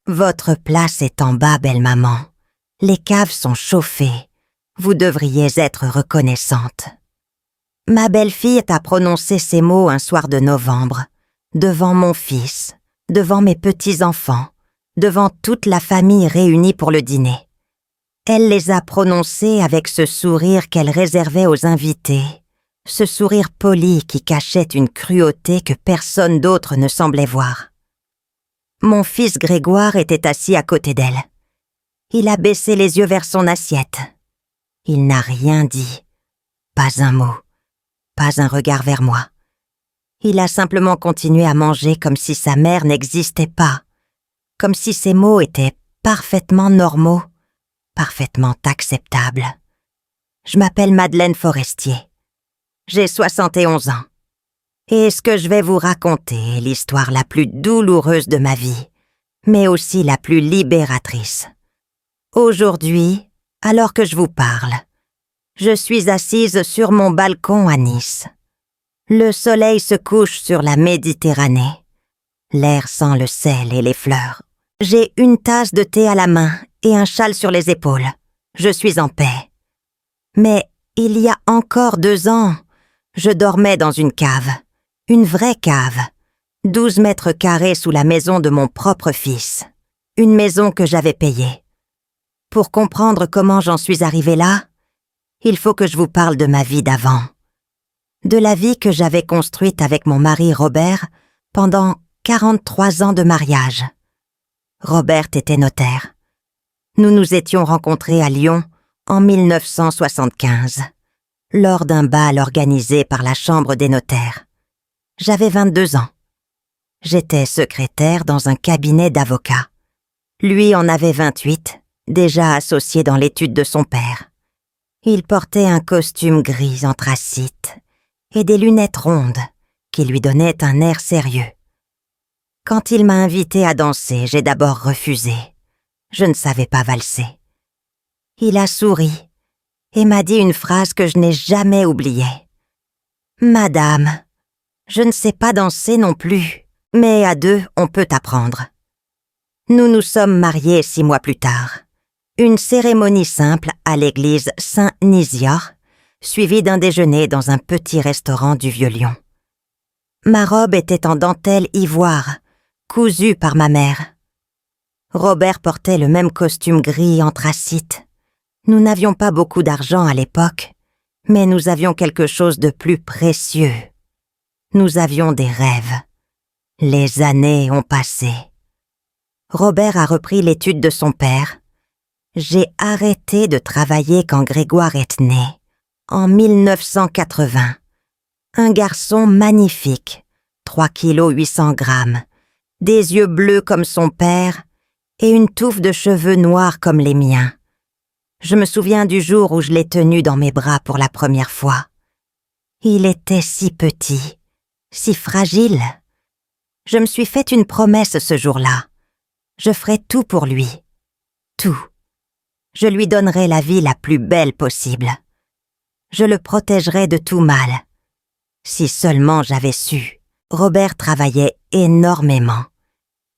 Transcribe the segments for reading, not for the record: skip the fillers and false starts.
Votre place est en bas, belle maman. Les caves sont chauffées. Vous devriez être reconnaissante. » Ma belle-fille a prononcé ces mots un soir de novembre, devant mon fils, devant mes petits-enfants, devant toute la famille réunie pour le dîner. Elle les a prononcés avec ce sourire qu'elle réservait aux invités, ce sourire poli qui cachait une cruauté que personne d'autre ne semblait voir. Mon fils Grégoire était assis à côté d'elle. Il a baissé les yeux vers son assiette. Il n'a rien dit, pas un mot, pas un regard vers moi. Il a simplement continué à manger comme si sa mère n'existait pas, comme si ses mots étaient parfaitement normaux, parfaitement acceptables. Je m'appelle Madeleine Forestier. J'ai 71 ans. Et ce que je vais vous raconter est l'histoire la plus douloureuse de ma vie, mais aussi la plus libératrice. Aujourd'hui, alors que je vous parle, je suis assise sur mon balcon à Nice. Le soleil se couche sur la Méditerranée. L'air sent le sel et les fleurs. J'ai une tasse de thé à la main et un châle sur les épaules. Je suis en paix. Mais il y a encore 2 ans, je dormais dans une cave. Une vraie cave. 12 mètres carrés sous la maison de mon propre fils. Une maison que j'avais payée. Pour comprendre comment j'en suis arrivée là, il faut que je vous parle de ma vie d'avant. De la vie que j'avais construite avec mon mari Robert pendant 43 ans de mariage. Robert était notaire. Nous nous étions rencontrés à Lyon en 1975, lors d'un bal organisé par la Chambre des notaires. J'avais 22 ans. J'étais secrétaire dans un cabinet d'avocats. Lui en avait 28, déjà associé dans l'étude de son père. Il portait un costume gris anthracite et des lunettes rondes qui lui donnaient un air sérieux. Quand il m'a invité à danser, j'ai d'abord refusé. Je ne savais pas valser. Il a souri et m'a dit une phrase que je n'ai jamais oubliée. « Madame, je ne sais pas danser non plus, mais à 2, on peut apprendre. » Nous nous sommes mariés 6 mois plus tard. Une cérémonie simple à l'église Saint-Nizior, suivie d'un déjeuner dans un petit restaurant du Vieux-Lyon. Ma robe était en dentelle ivoire, cousue par ma mère. Robert portait le même costume gris anthracite. Nous n'avions pas beaucoup d'argent à l'époque, mais nous avions quelque chose de plus précieux. Nous avions des rêves. Les années ont passé. Robert a repris l'étude de son père. J'ai arrêté de travailler quand Grégoire est né, en 1980. Un garçon magnifique, 3 kg 800 grammes, des yeux bleus comme son père et une touffe de cheveux noirs comme les miens. Je me souviens du jour où je l'ai tenu dans mes bras pour la première fois. Il était si petit, si fragile. Je me suis fait une promesse ce jour-là. Je ferai tout pour lui. Tout. Je lui donnerai la vie la plus belle possible. Je le protégerai de tout mal. Si seulement j'avais su. Robert travaillait énormément,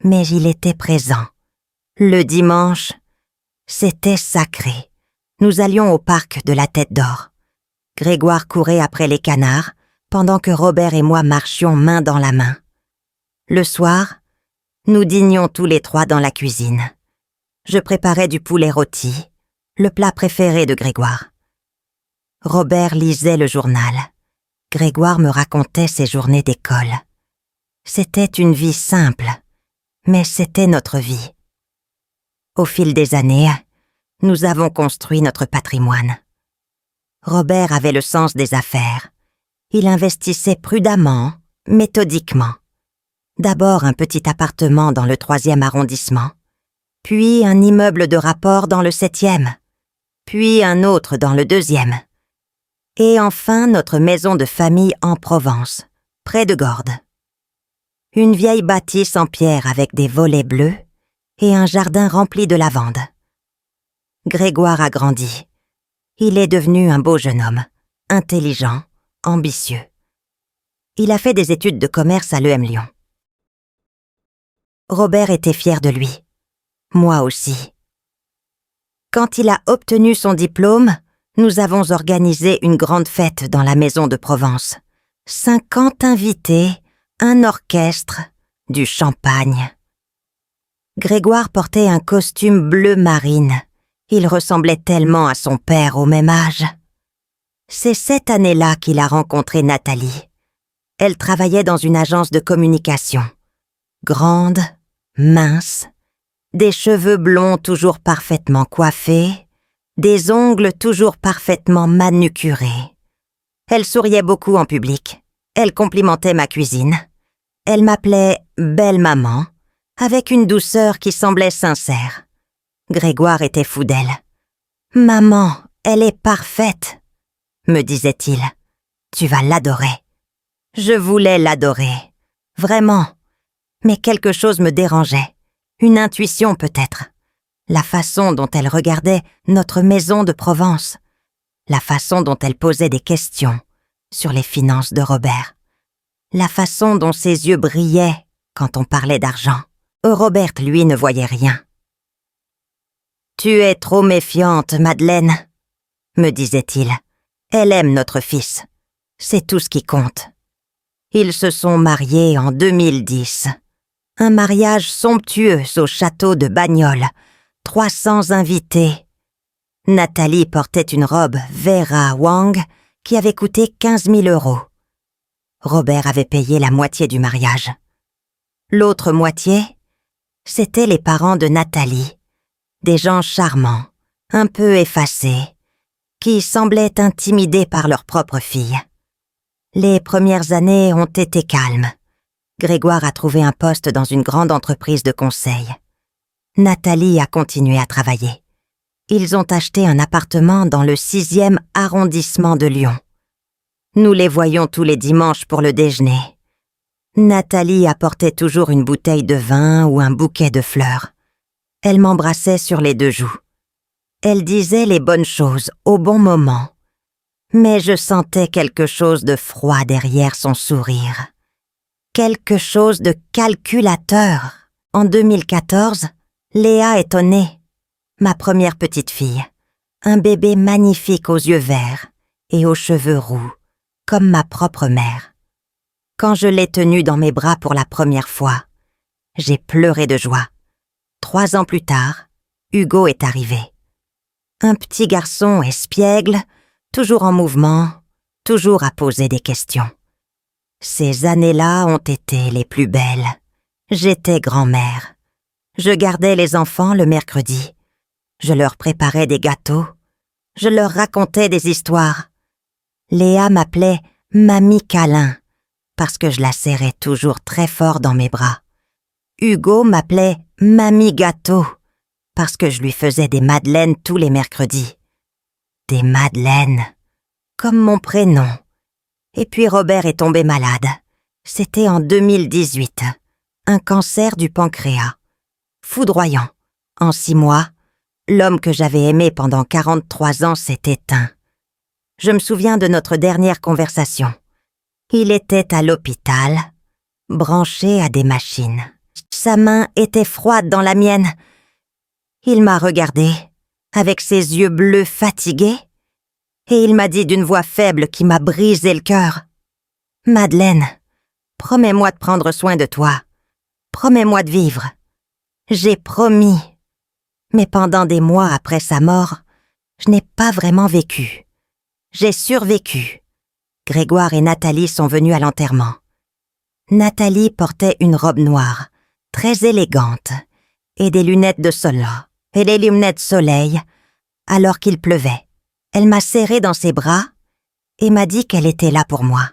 mais il était présent. Le dimanche, c'était sacré. Nous allions au parc de la Tête d'Or. Grégoire courait après les canards, pendant que Robert et moi marchions main dans la main. Le soir, nous dînions tous les 3 dans la cuisine. Je préparais du poulet rôti, le plat préféré de Grégoire. Robert lisait le journal. Grégoire me racontait ses journées d'école. C'était une vie simple, mais c'était notre vie. Au fil des années, nous avons construit notre patrimoine. Robert avait le sens des affaires. Il investissait prudemment, méthodiquement. D'abord un petit appartement dans le 3e arrondissement, puis un immeuble de rapport dans le 7e, puis un autre dans le 2e, et enfin notre maison de famille en Provence, près de Gordes. Une vieille bâtisse en pierre avec des volets bleus et un jardin rempli de lavande. Grégoire a grandi. Il est devenu un beau jeune homme, intelligent, ambitieux. Il a fait des études de commerce à l'EM Lyon. Robert était fier de lui. Moi aussi. Quand il a obtenu son diplôme, nous avons organisé une grande fête dans la maison de Provence. 50 invités, un orchestre, du champagne. Grégoire portait un costume bleu marine. Il ressemblait tellement à son père au même âge. C'est cette année-là qu'il a rencontré Nathalie. Elle travaillait dans une agence de communication. Grande, mince, des cheveux blonds toujours parfaitement coiffés, des ongles toujours parfaitement manucurés. Elle souriait beaucoup en public. Elle complimentait ma cuisine. Elle m'appelait « belle maman », avec une douceur qui semblait sincère. Grégoire était fou d'elle. « Maman, elle est parfaite », me disait-il. « Tu vas l'adorer. » Je voulais l'adorer. Vraiment. Mais quelque chose me dérangeait. Une intuition peut-être. La façon dont elle regardait notre maison de Provence. La façon dont elle posait des questions sur les finances de Robert. La façon dont ses yeux brillaient quand on parlait d'argent. Robert, lui, ne voyait rien. « Tu es trop méfiante, Madeleine, » me disait-il. « Elle aime notre fils. C'est tout ce qui compte. » Ils se sont mariés en 2010. Un mariage somptueux au château de Bagnoles. 300 invités. Nathalie portait une robe Vera Wang qui avait coûté 15 000 €. Robert avait payé la moitié du mariage. L'autre moitié, c'étaient les parents de Nathalie, des gens charmants, un peu effacés, qui semblaient intimidés par leur propre fille. Les premières années ont été calmes. Grégoire a trouvé un poste dans une grande entreprise de conseil. Nathalie a continué à travailler. Ils ont acheté un appartement dans le 6e arrondissement de Lyon. Nous les voyions tous les dimanches pour le déjeuner. Nathalie apportait toujours une bouteille de vin ou un bouquet de fleurs. Elle m'embrassait sur les 2 joues. Elle disait les bonnes choses au bon moment. Mais je sentais quelque chose de froid derrière son sourire. Quelque chose de calculateur. En 2014, Léa est née, ma première petite fille. Un bébé magnifique aux yeux verts et aux cheveux roux, comme ma propre mère. Quand je l'ai tenue dans mes bras pour la première fois, j'ai pleuré de joie. 3 ans plus tard, Hugo est arrivé. Un petit garçon espiègle, toujours en mouvement, toujours à poser des questions. Ces années-là ont été les plus belles. J'étais grand-mère. Je gardais les enfants le mercredi. Je leur préparais des gâteaux. Je leur racontais des histoires. Léa m'appelait « Mamie câlin » parce que je la serrais toujours très fort dans mes bras. Hugo m'appelait « Mamie gâteau » parce que je lui faisais des madeleines tous les mercredis. Des madeleines, comme mon prénom. Et puis Robert est tombé malade. C'était en 2018. Un cancer du pancréas. Foudroyant. En 6 mois, l'homme que j'avais aimé pendant 43 ans s'est éteint. Je me souviens de notre dernière conversation. Il était à l'hôpital, branché à des machines. Sa main était froide dans la mienne. Il m'a regardé, avec ses yeux bleus fatigués, et il m'a dit d'une voix faible qui m'a brisé le cœur. « Madeleine, promets-moi de prendre soin de toi. Promets-moi de vivre. » J'ai promis. Mais pendant des mois après sa mort, je n'ai pas vraiment vécu. J'ai survécu. Grégoire et Nathalie sont venus à l'enterrement. Nathalie portait une robe noire, très élégante, et des lunettes de soleil, et des lunettes soleil, alors qu'il pleuvait. Elle m'a serrée dans ses bras et m'a dit qu'elle était là pour moi.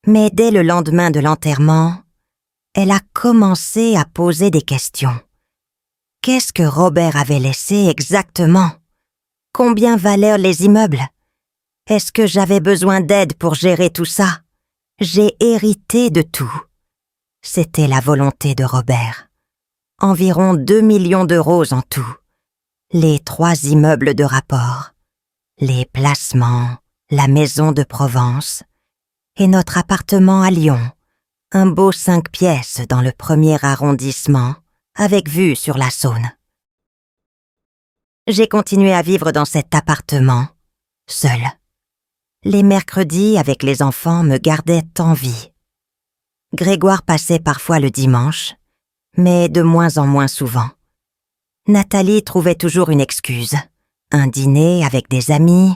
Mais dès le lendemain de l'enterrement, elle a commencé à poser des questions. Qu'est-ce que Robert avait laissé exactement? Combien valaient les immeubles? Est-ce que j'avais besoin d'aide pour gérer tout ça? J'ai hérité de tout. C'était la volonté de Robert. Environ 2 millions d'euros en tout. Les 3 immeubles de rapport, les placements, la maison de Provence et notre appartement à Lyon, un beau 5 pièces dans le 1er arrondissement, avec vue sur la Saône. J'ai continué à vivre dans cet appartement, seule. Les mercredis avec les enfants me gardaient en vie. Grégoire passait parfois le dimanche, mais de moins en moins souvent. Nathalie trouvait toujours une excuse. Un dîner avec des amis,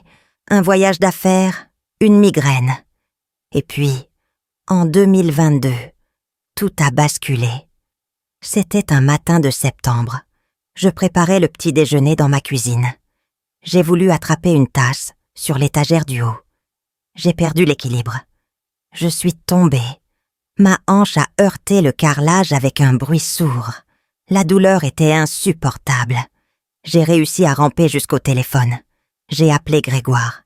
un voyage d'affaires, une migraine. Et puis, en 2022, tout a basculé. C'était un matin de septembre. Je préparais le petit déjeuner dans ma cuisine. J'ai voulu attraper une tasse sur l'étagère du haut. J'ai perdu l'équilibre. Je suis tombée. Ma hanche a heurté le carrelage avec un bruit sourd. La douleur était insupportable. J'ai réussi à ramper jusqu'au téléphone. J'ai appelé Grégoire.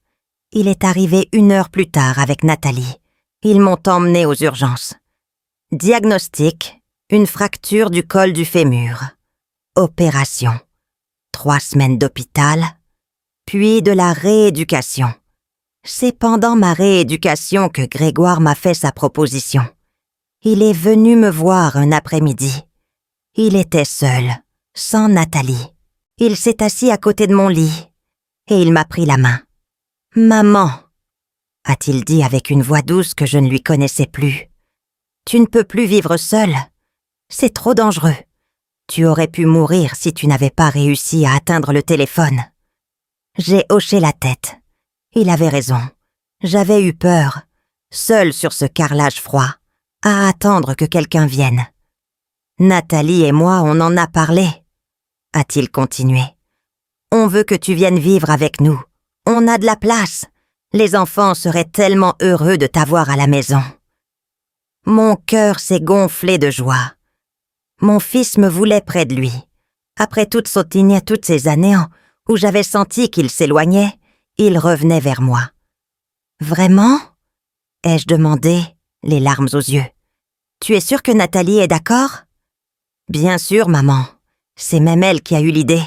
Il est arrivé 1 heure plus tard avec Nathalie. Ils m'ont emmenée aux urgences. Diagnostic, une fracture du col du fémur. Opération. 3 semaines d'hôpital, puis de la rééducation. C'est pendant ma rééducation que Grégoire m'a fait sa proposition. Il est venu me voir un après-midi. Il était seul, sans Nathalie. Il s'est assis à côté de mon lit et il m'a pris la main. « Maman », a-t-il dit avec une voix douce que je ne lui connaissais plus. « Tu ne peux plus vivre seule. C'est trop dangereux. Tu aurais pu mourir si tu n'avais pas réussi à atteindre le téléphone. » J'ai hoché la tête. Il avait raison. J'avais eu peur, seule sur ce carrelage froid, à attendre que quelqu'un vienne. Nathalie et moi, on en a parlé, a-t-il continué. On veut que tu viennes vivre avec nous. On a de la place. Les enfants seraient tellement heureux de t'avoir à la maison. Mon cœur s'est gonflé de joie. Mon fils me voulait près de lui. Après toutes ces années où j'avais senti qu'il s'éloignait, il revenait vers moi. « Vraiment ?» ai-je demandé, les larmes aux yeux. « Tu es sûre que Nathalie est d'accord ?»« Bien sûr, maman. C'est même elle qui a eu l'idée. »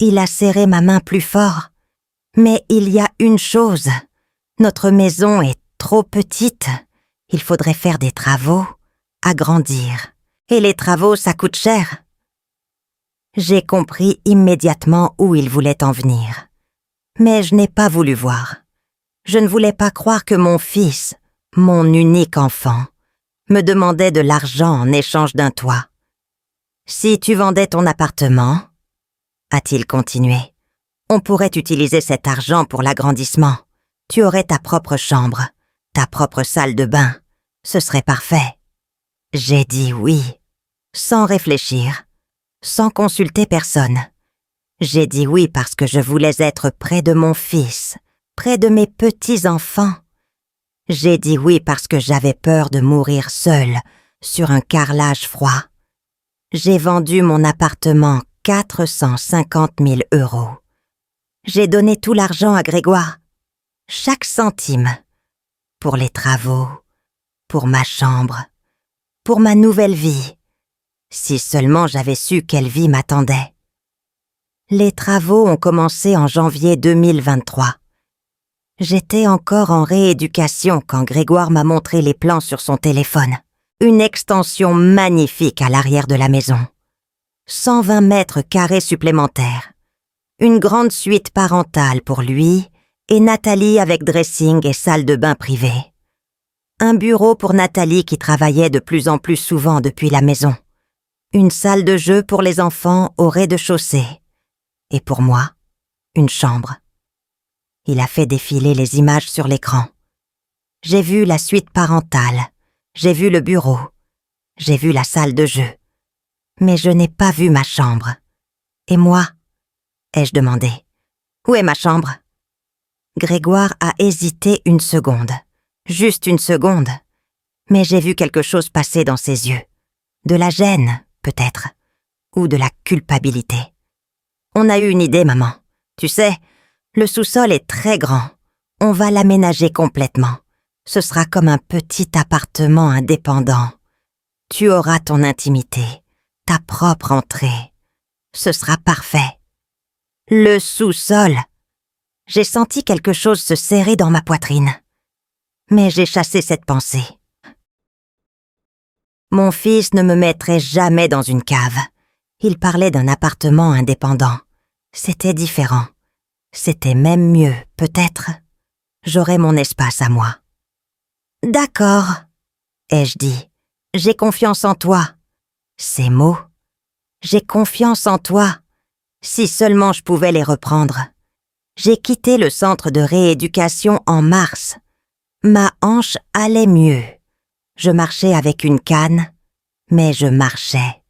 Il a serré ma main plus fort. « Mais il y a une chose. Notre maison est trop petite. Il faudrait faire des travaux, agrandir. Et les travaux, ça coûte cher. » J'ai compris immédiatement où il voulait en venir. Mais je n'ai pas voulu voir. Je ne voulais pas croire que mon fils, mon unique enfant, me demandait de l'argent en échange d'un toit. « Si tu vendais ton appartement, » a-t-il continué, « on pourrait utiliser cet argent pour l'agrandissement. Tu aurais ta propre chambre, ta propre salle de bain. Ce serait parfait. » J'ai dit oui, sans réfléchir, sans consulter personne. J'ai dit oui parce que je voulais être près de mon fils, près de mes petits-enfants. J'ai dit oui parce que j'avais peur de mourir seule sur un carrelage froid. J'ai vendu mon appartement 450 000 €. J'ai donné tout l'argent à Grégoire, chaque centime, pour les travaux, pour ma chambre, pour ma nouvelle vie. Si seulement j'avais su quelle vie m'attendait. Les travaux ont commencé en janvier 2023. J'étais encore en rééducation quand Grégoire m'a montré les plans sur son téléphone. Une extension magnifique à l'arrière de la maison. 120 mètres carrés supplémentaires. Une grande suite parentale pour lui et Nathalie avec dressing et salle de bain privée. Un bureau pour Nathalie qui travaillait de plus en plus souvent depuis la maison. Une salle de jeu pour les enfants au rez-de-chaussée. Et pour moi, une chambre. Il a fait défiler les images sur l'écran. J'ai vu la suite parentale, j'ai vu le bureau, j'ai vu la salle de jeu. Mais je n'ai pas vu ma chambre. Et moi, ai-je demandé, où est ma chambre? Grégoire a hésité une seconde, juste une seconde. Mais j'ai vu quelque chose passer dans ses yeux. De la gêne, peut-être, ou de la culpabilité. On a eu une idée, maman. Tu sais, le sous-sol est très grand. On va l'aménager complètement. Ce sera comme un petit appartement indépendant. Tu auras ton intimité, ta propre entrée. Ce sera parfait. Le sous-sol. J'ai senti quelque chose se serrer dans ma poitrine. Mais j'ai chassé cette pensée. Mon fils ne me mettrait jamais dans une cave. Il parlait d'un appartement indépendant. C'était différent. C'était même mieux, peut-être. J'aurais mon espace à moi. « D'accord, » ai-je dit. « J'ai confiance en toi. » Ces mots. J'ai confiance en toi. Si seulement je pouvais les reprendre. J'ai quitté le centre de rééducation en mars. Ma hanche allait mieux. Je marchais avec une canne, mais je marchais.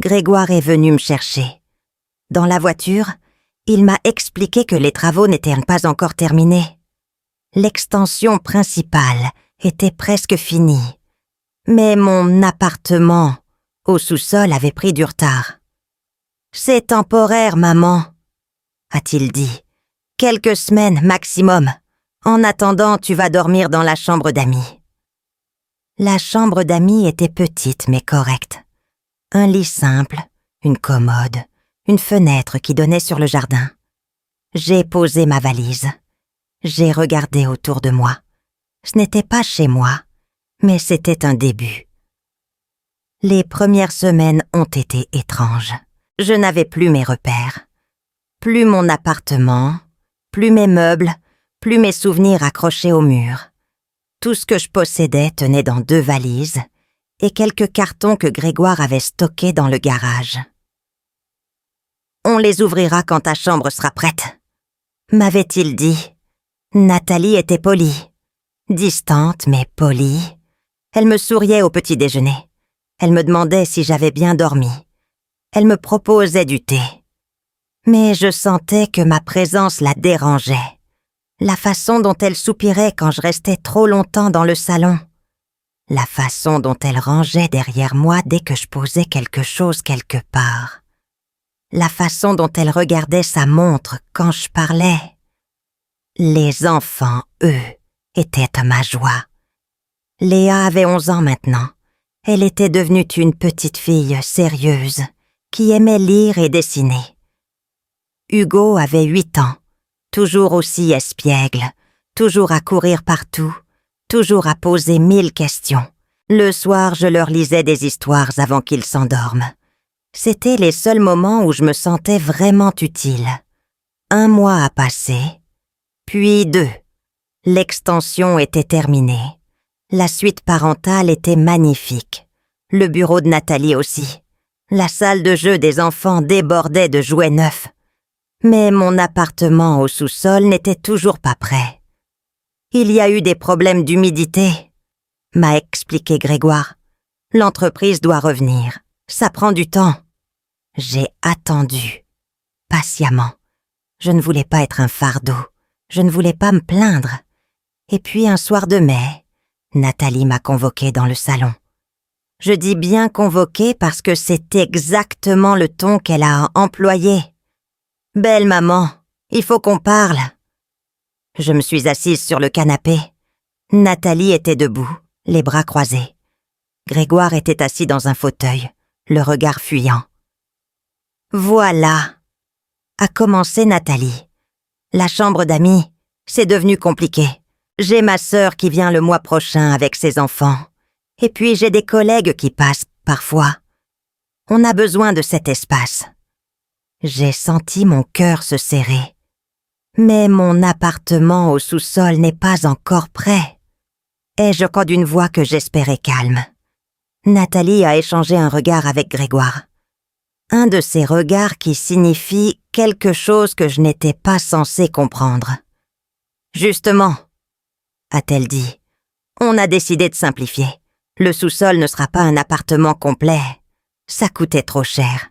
Grégoire est venu me chercher. Dans la voiture, il m'a expliqué que les travaux n'étaient pas encore terminés. L'extension principale était presque finie. Mais mon appartement au sous-sol avait pris du retard. « C'est temporaire, maman, » a-t-il dit. « Quelques semaines maximum. En attendant, tu vas dormir dans la chambre d'amis. » La chambre d'amis était petite mais correcte. Un lit simple, une commode, une fenêtre qui donnait sur le jardin. J'ai posé ma valise. J'ai regardé autour de moi. Ce n'était pas chez moi, mais c'était un début. Les premières semaines ont été étranges. Je n'avais plus mes repères. Plus mon appartement, plus mes meubles, plus mes souvenirs accrochés au mur. Tout ce que je possédais tenait dans 2 valises et quelques cartons que Grégoire avait stockés dans le garage. « On les ouvrira quand ta chambre sera prête », m'avait-il dit. Nathalie était polie. Distante mais polie. Elle me souriait au petit déjeuner. Elle me demandait si j'avais bien dormi. Elle me proposait du thé. Mais je sentais que ma présence la dérangeait. La façon dont elle soupirait quand je restais trop longtemps dans le salon. La façon dont elle rangeait derrière moi dès que je posais quelque chose quelque part. La façon dont elle regardait sa montre quand je parlais. Les enfants, eux, étaient ma joie. Léa avait 11 ans maintenant. Elle était devenue une petite fille sérieuse, qui aimait lire et dessiner. Hugo avait 8 ans, toujours aussi espiègle, toujours à courir partout, toujours à poser 1000 questions. Le soir, je leur lisais des histoires avant qu'ils s'endorment. C'étaient les seuls moments où je me sentais vraiment utile. 1 mois a passé, puis 2. L'extension était terminée. La suite parentale était magnifique. Le bureau de Nathalie aussi. La salle de jeu des enfants débordait de jouets neufs. Mais mon appartement au sous-sol n'était toujours pas prêt. Il y a eu des problèmes d'humidité, m'a expliqué Grégoire. L'entreprise doit revenir. Ça prend du temps. J'ai attendu, patiemment. Je ne voulais pas être un fardeau. Je ne voulais pas me plaindre. Et puis un soir de mai, Nathalie m'a convoqué dans le salon. Je dis bien convoqué parce que c'est exactement le ton qu'elle a employé. « Belle maman, il faut qu'on parle. » Je me suis assise sur le canapé. Nathalie était debout, les bras croisés. Grégoire était assis dans un fauteuil, le regard fuyant. « Voilà !» a commencé Nathalie. « La chambre d'amis, c'est devenu compliqué. J'ai ma sœur qui vient le mois prochain avec ses enfants. Et puis j'ai des collègues qui passent, parfois. On a besoin de cet espace. » J'ai senti mon cœur se serrer. Mais mon appartement au sous-sol n'est pas encore prêt. Ai-je encore d'une voix que j'espérais calme. Nathalie a échangé un regard avec Grégoire. Un de ces regards qui signifie quelque chose que je n'étais pas censée comprendre. « Justement, » a-t-elle dit, « on a décidé de simplifier. Le sous-sol ne sera pas un appartement complet. Ça coûtait trop cher.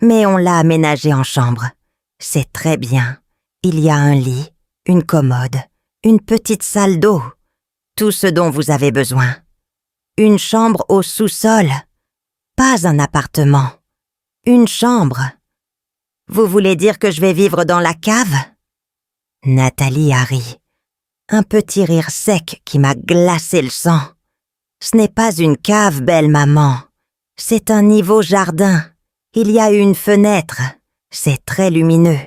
Mais on l'a aménagé en chambre. C'est très bien. Il y a un lit, une commode, une petite salle d'eau. Tout ce dont vous avez besoin. Une chambre au sous-sol. Pas un appartement. Une chambre. Vous voulez dire que je vais vivre dans la cave ? » Nathalie a ri. Un petit rire sec qui m'a glacé le sang. « Ce n'est pas une cave, belle maman. C'est un niveau jardin. Il y a une fenêtre. C'est très lumineux.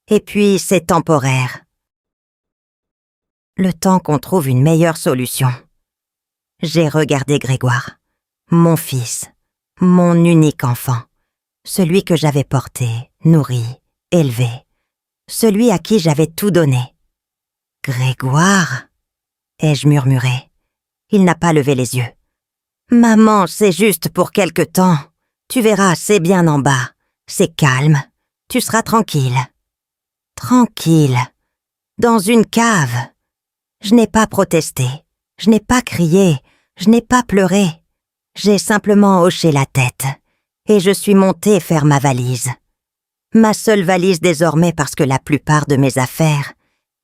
Et puis, c'est temporaire. Le temps qu'on trouve une meilleure solution. » J'ai regardé Grégoire. mon fils, mon unique enfant, celui que j'avais porté, nourri, élevé, celui à qui j'avais tout donné. « Grégoire » ai-je murmuré. Il n'a pas levé les yeux. « Maman, c'est juste pour quelque temps. Tu verras, c'est bien en bas. C'est calme. Tu seras tranquille. » Tranquille. Dans une cave. Je n'ai pas protesté. Je n'ai pas crié. Je n'ai pas pleuré. J'ai simplement hoché la tête. Et je suis montée faire ma valise. Ma seule valise désormais parce que la plupart de mes affaires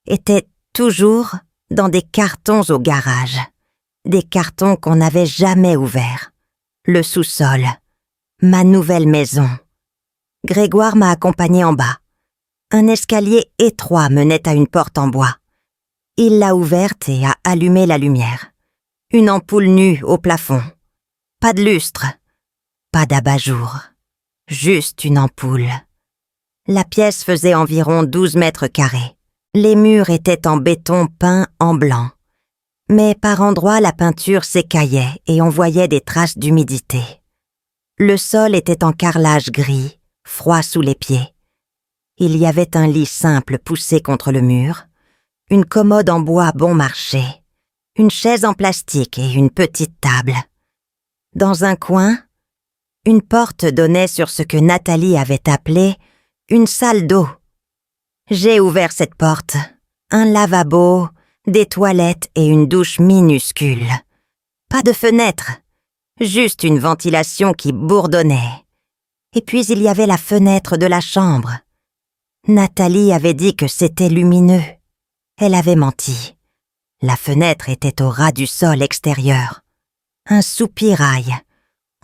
étaient toujours dans des cartons au garage. Des cartons qu'on n'avait jamais ouverts. Le sous-sol. Ma nouvelle maison. Grégoire m'a accompagnée en bas. Un escalier étroit menait à une porte en bois. Il l'a ouverte et a allumé la lumière. Une ampoule nue au plafond. Pas de lustre. Pas d'abat-jour. Juste une ampoule. La pièce faisait environ 12 mètres carrés. Les murs étaient en béton peint en blanc. Mais par endroits, la peinture s'écaillait et on voyait des traces d'humidité. Le sol était en carrelage gris, froid sous les pieds. Il y avait un lit simple poussé contre le mur, une commode en bois bon marché, une chaise en plastique et une petite table. Dans un coin, une porte donnait sur ce que Nathalie avait appelé une salle d'eau. J'ai ouvert cette porte. Un lavabo, des toilettes et une douche minuscule. Pas de fenêtre, juste une ventilation qui bourdonnait. Et puis il y avait la fenêtre de la chambre. Nathalie avait dit que c'était lumineux. Elle avait menti. La fenêtre était au ras du sol extérieur. Un soupirail.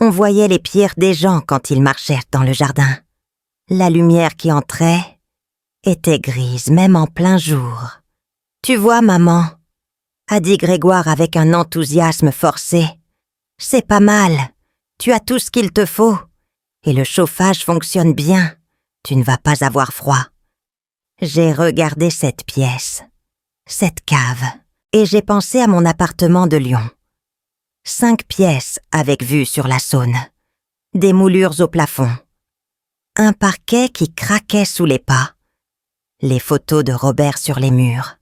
On voyait les pieds des gens quand ils marchaient dans le jardin. La lumière qui entrait était grise, même en plein jour. « Tu vois, maman » a dit Grégoire avec un enthousiasme forcé. « C'est pas mal. Tu as tout ce qu'il te faut. Et le chauffage fonctionne bien. Tu ne vas pas avoir froid. » J'ai regardé cette pièce, cette cave, et j'ai pensé à mon appartement de Lyon. 5 pièces avec vue sur la Saône. Des moulures au plafond. Un parquet qui craquait sous les pas. Les photos de Robert sur les murs.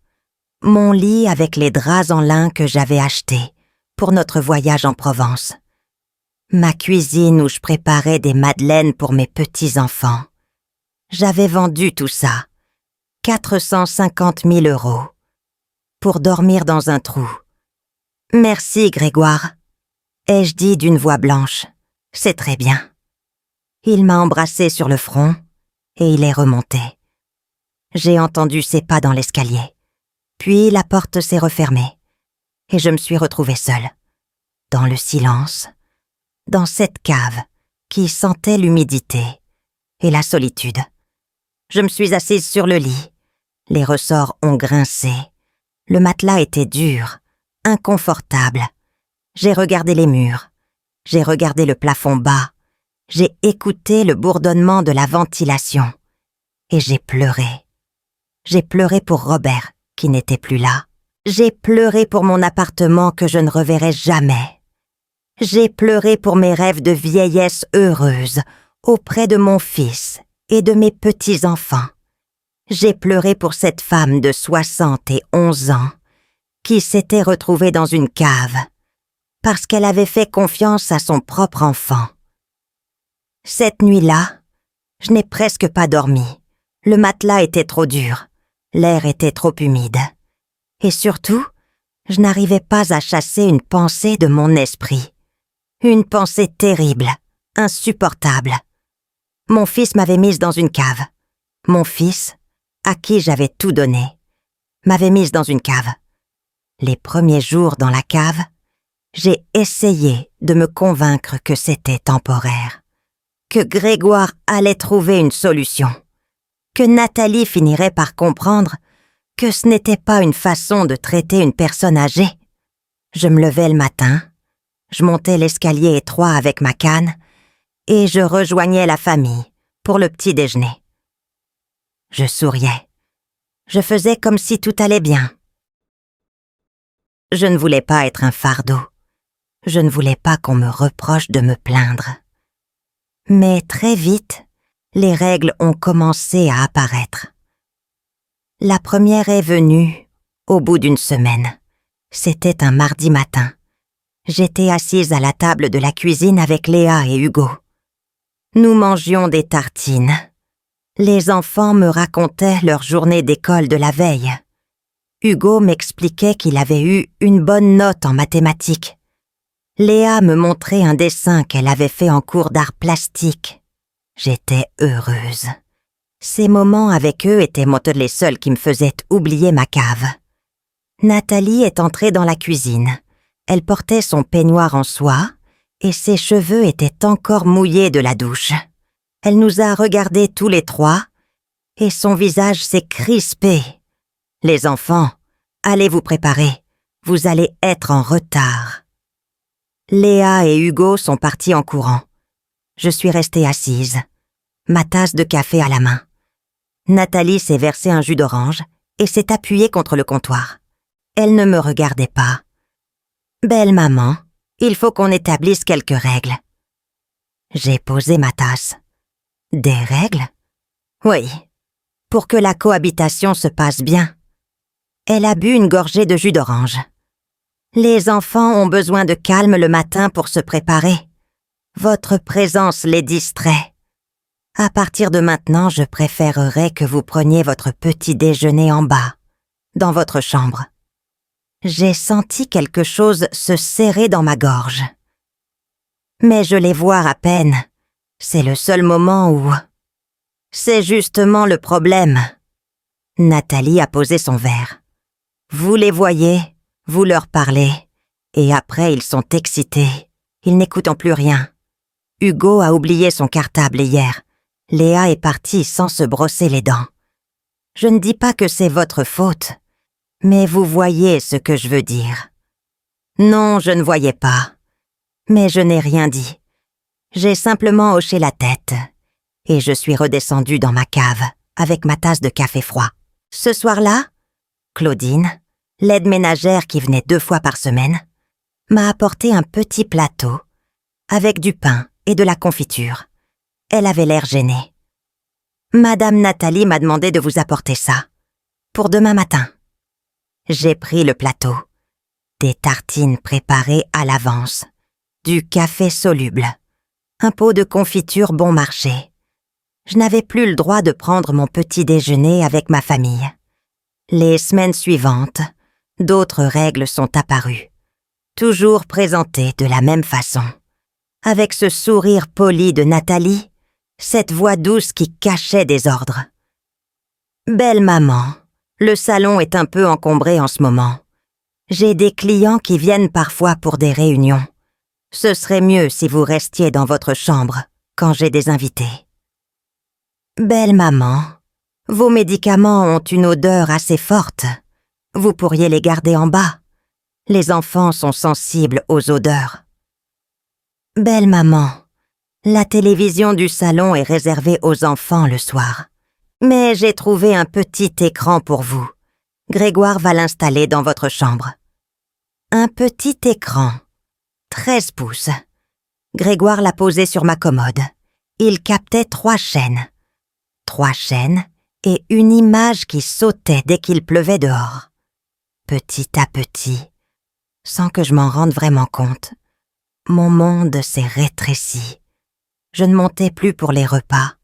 Mon lit avec les draps en lin que j'avais achetés pour notre voyage en Provence. Ma cuisine où je préparais des madeleines pour mes petits-enfants. J'avais vendu tout ça. 450 000 €. Pour dormir dans un trou. « Merci, Grégoire » ai-je dit d'une voix blanche. « C'est très bien. » Il m'a embrassé sur le front et il est remonté. J'ai entendu ses pas dans l'escalier. Puis la porte s'est refermée et je me suis retrouvée seule, dans le silence, dans cette cave qui sentait l'humidité et la solitude. Je me suis assise sur le lit. Les ressorts ont grincé. Le matelas était dur, inconfortable. J'ai regardé les murs. J'ai regardé le plafond bas. J'ai écouté le bourdonnement de la ventilation. Et j'ai pleuré. J'ai pleuré pour Robert, qui n'était plus là. J'ai pleuré pour mon appartement que je ne reverrai jamais. J'ai pleuré pour mes rêves de vieillesse heureuse auprès de mon fils et de mes petits-enfants. J'ai pleuré pour cette femme de 71 ans qui s'était retrouvée dans une cave parce qu'elle avait fait confiance à son propre enfant. Cette nuit-là, je n'ai presque pas dormi. Le matelas était trop dur, l'air était trop humide. Et surtout, je n'arrivais pas à chasser une pensée de mon esprit. Une pensée terrible, insupportable. Mon fils m'avait mise dans une cave. Mon fils, à qui j'avais tout donné, m'avait mise dans une cave. Les premiers jours dans la cave, j'ai essayé de me convaincre que c'était temporaire, que Grégoire allait trouver une solution, que Nathalie finirait par comprendre que ce n'était pas une façon de traiter une personne âgée. Je me levais le matin, je montais l'escalier étroit avec ma canne et je rejoignais la famille pour le petit déjeuner. Je souriais. Je faisais comme si tout allait bien. Je ne voulais pas être un fardeau. Je ne voulais pas qu'on me reproche de me plaindre. Mais très vite, les règles ont commencé à apparaître. La première est venue au bout d'une semaine. C'était un mardi matin. J'étais assise à la table de la cuisine avec Léa et Hugo. Nous mangions des tartines. Les enfants me racontaient leur journée d'école de la veille. Hugo m'expliquait qu'il avait eu une bonne note en mathématiques. Léa me montrait un dessin qu'elle avait fait en cours d'art plastique. J'étais heureuse. Ces moments avec eux étaient les seuls qui me faisaient oublier ma cave. Nathalie est entrée dans la cuisine. Elle portait son peignoir en soie et ses cheveux étaient encore mouillés de la douche. Elle nous a regardés tous les trois et son visage s'est crispé. « Les enfants, allez vous préparer. Vous allez être en retard. » Léa et Hugo sont partis en courant. Je suis restée assise, ma tasse de café à la main. Nathalie s'est versé un jus d'orange et s'est appuyée contre le comptoir. Elle ne me regardait pas. « Belle maman, il faut qu'on établisse quelques règles. » J'ai posé ma tasse. « Des règles ? » ?»« Oui, pour que la cohabitation se passe bien. » Elle a bu une gorgée de jus d'orange. « Les enfants ont besoin de calme le matin pour se préparer. Votre présence les distrait. À partir de maintenant, je préférerais que vous preniez votre petit déjeuner en bas, dans votre chambre. » J'ai senti quelque chose se serrer dans ma gorge. Mais je les vois à peine. C'est le seul moment où... C'est justement le problème. Nathalie a posé son verre. Vous les voyez, vous leur parlez, et après ils sont excités. Ils n'écoutent plus rien. Hugo a oublié son cartable hier. Léa est partie sans se brosser les dents. Je ne dis pas que c'est votre faute. Mais vous voyez ce que je veux dire. Non, je ne voyais pas. Mais je n'ai rien dit. J'ai simplement hoché la tête. Et je suis redescendue dans ma cave, avec ma tasse de café froid. Ce soir-là, Claudine, l'aide ménagère qui venait 2 fois par semaine, m'a apporté un petit plateau, avec du pain et de la confiture. Elle avait l'air gênée. Madame Nathalie m'a demandé de vous apporter ça, pour demain matin. J'ai pris le plateau, des tartines préparées à l'avance, du café soluble, un pot de confiture bon marché. Je n'avais plus le droit de prendre mon petit déjeuner avec ma famille. Les semaines suivantes, d'autres règles sont apparues, toujours présentées de la même façon, avec ce sourire poli de Nathalie, cette voix douce qui cachait des ordres. « Belle maman, le salon est un peu encombré en ce moment. J'ai des clients qui viennent parfois pour des réunions. Ce serait mieux si vous restiez dans votre chambre quand j'ai des invités. Belle maman, vos médicaments ont une odeur assez forte. Vous pourriez les garder en bas. Les enfants sont sensibles aux odeurs. Belle maman, la télévision du salon est réservée aux enfants le soir. Mais j'ai trouvé un petit écran pour vous. Grégoire va l'installer dans votre chambre. Un petit écran, 13 pouces. Grégoire l'a posé sur ma commode. Il captait 3 chaînes. 3 chaînes et une image qui sautait dès qu'il pleuvait dehors. Petit à petit, sans que je m'en rende vraiment compte, mon monde s'est rétréci. Je ne montais plus pour les repas.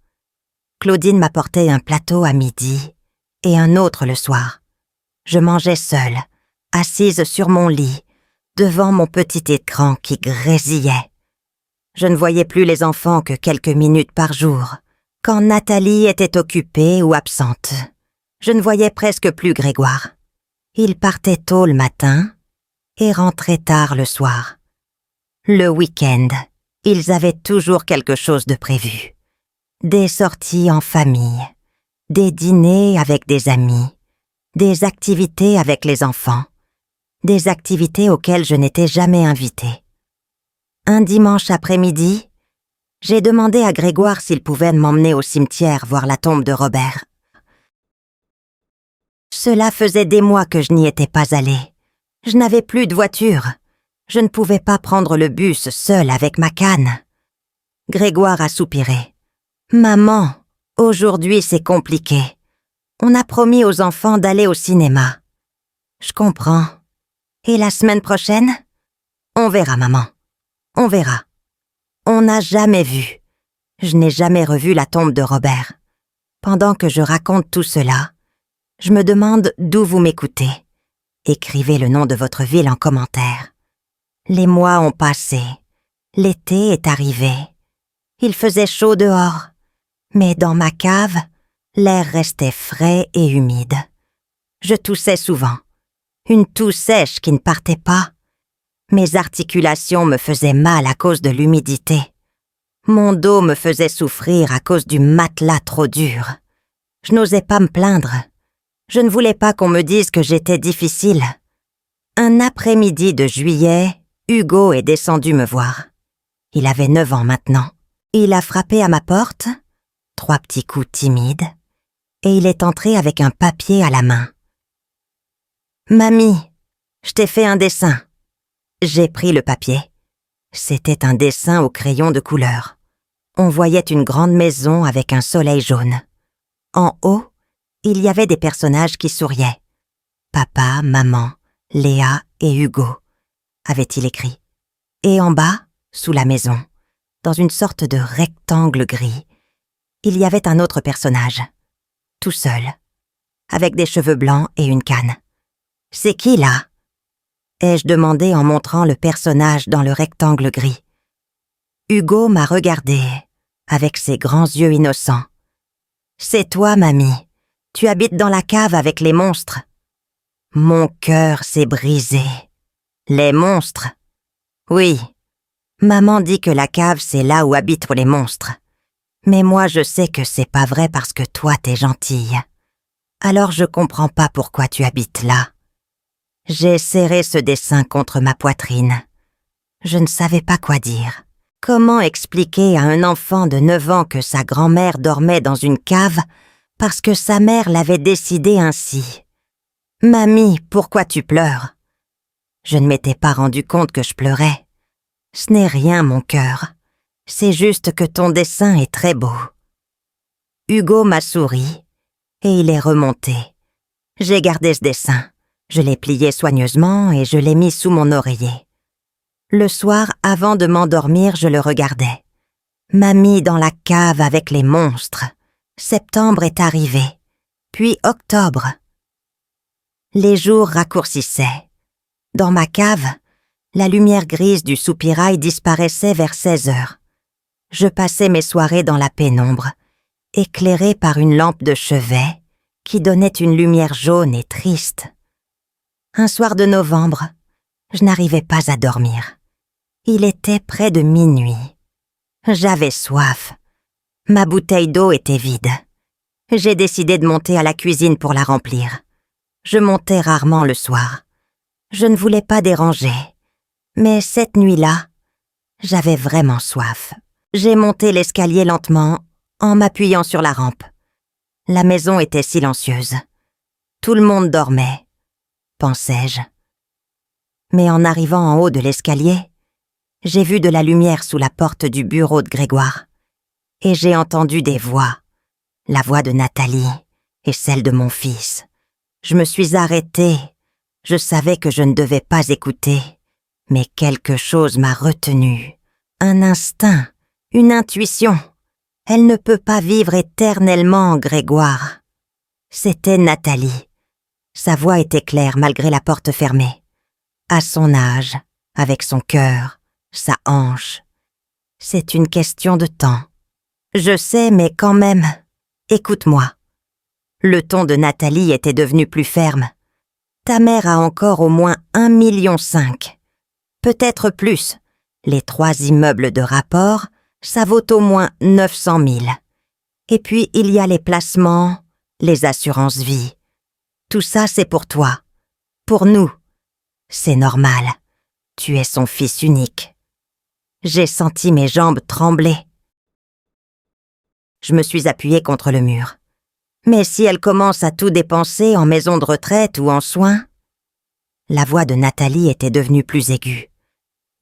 Claudine m'apportait un plateau à midi et un autre le soir. Je mangeais seule, assise sur mon lit, devant mon petit écran qui grésillait. Je ne voyais plus les enfants que quelques minutes par jour, quand Nathalie était occupée ou absente. Je ne voyais presque plus Grégoire. Il partait tôt le matin et rentrait tard le soir. Le week-end, ils avaient toujours quelque chose de prévu. Des sorties en famille, des dîners avec des amis, des activités avec les enfants, des activités auxquelles je n'étais jamais invitée. Un dimanche après-midi, j'ai demandé à Grégoire s'il pouvait m'emmener au cimetière voir la tombe de Robert. Cela faisait des mois que je n'y étais pas allée. Je n'avais plus de voiture. Je ne pouvais pas prendre le bus seule avec ma canne. Grégoire a soupiré. « Maman, aujourd'hui c'est compliqué. On a promis aux enfants d'aller au cinéma. » « Je comprends. Et la semaine prochaine? On verra, maman. On verra. On n'a jamais vu. Je n'ai jamais revu la tombe de Robert. Pendant que je raconte tout cela, je me demande d'où vous m'écoutez. Écrivez le nom de votre ville en commentaire. Les mois ont passé. L'été est arrivé. Il faisait chaud dehors. Mais dans ma cave, l'air restait frais et humide. Je toussais souvent. Une toux sèche qui ne partait pas. Mes articulations me faisaient mal à cause de l'humidité. Mon dos me faisait souffrir à cause du matelas trop dur. Je n'osais pas me plaindre. Je ne voulais pas qu'on me dise que j'étais difficile. Un après-midi de juillet, Hugo est descendu me voir. Il avait 9 ans maintenant. Il a frappé à ma porte, 3 petits coups timides, et il est entré avec un papier à la main. « Mamie, je t'ai fait un dessin. » J'ai pris le papier. C'était un dessin au crayon de couleur. On voyait une grande maison avec un soleil jaune. En haut, il y avait des personnages qui souriaient. Papa, maman, Léa et Hugo, avait-il écrit. Et en bas, sous la maison, dans une sorte de rectangle gris, il y avait un autre personnage, tout seul, avec des cheveux blancs et une canne. « C'est qui, là ?» ai-je demandé en montrant le personnage dans le rectangle gris. Hugo m'a regardé, avec ses grands yeux innocents. « C'est toi, mamie. Tu habites dans la cave avec les monstres. » Mon cœur s'est brisé. Les monstres? Oui. Maman dit que la cave, c'est là où habitent les monstres. Mais moi, je sais que c'est pas vrai parce que toi, t'es gentille. Alors je comprends pas pourquoi tu habites là. J'ai serré ce dessin contre ma poitrine. Je ne savais pas quoi dire. Comment expliquer à un enfant de 9 ans que sa grand-mère dormait dans une cave parce que sa mère l'avait décidé ainsi? « Mamie, pourquoi tu pleures ?» Je ne m'étais pas rendu compte que je pleurais. Ce n'est rien, mon cœur. C'est juste que ton dessin est très beau. Hugo m'a souri et il est remonté. J'ai gardé ce dessin. Je l'ai plié soigneusement et je l'ai mis sous mon oreiller. Le soir, avant de m'endormir, je le regardais. Mamie dans la cave avec les monstres. Septembre est arrivé. Puis octobre. Les jours raccourcissaient. Dans ma cave, la lumière grise du soupirail disparaissait vers 16 heures. Je passais mes soirées dans la pénombre, éclairée par une lampe de chevet qui donnait une lumière jaune et triste. Un soir de novembre, je n'arrivais pas à dormir. Il était près de minuit. J'avais soif. Ma bouteille d'eau était vide. J'ai décidé de monter à la cuisine pour la remplir. Je montais rarement le soir. Je ne voulais pas déranger. Mais cette nuit-là, j'avais vraiment soif. J'ai monté l'escalier lentement, en m'appuyant sur la rampe. La maison était silencieuse. Tout le monde dormait. Pensais-je. Mais en arrivant en haut de l'escalier, j'ai vu de la lumière sous la porte du bureau de Grégoire. Et j'ai entendu des voix. La voix de Nathalie et celle de mon fils. Je me suis arrêtée. Je savais que je ne devais pas écouter. Mais quelque chose m'a retenue. Un instinct, une intuition. Elle ne peut pas vivre éternellement, Grégoire. C'était Nathalie. Sa voix était claire malgré la porte fermée. À son âge, avec son cœur, sa hanche. C'est une question de temps. Je sais, mais quand même, écoute-moi. Le ton de Nathalie était devenu plus ferme. Ta mère a encore au moins 1,5 million. Peut-être plus. Les 3 immeubles de rapport, ça vaut au moins 900 000. Et puis il y a les placements, les assurances vie. Tout ça, c'est pour toi. Pour nous. C'est normal. Tu es son fils unique. J'ai senti mes jambes trembler. Je me suis appuyée contre le mur. Mais si elle commence à tout dépenser en maison de retraite ou en soins? La voix de Nathalie était devenue plus aiguë.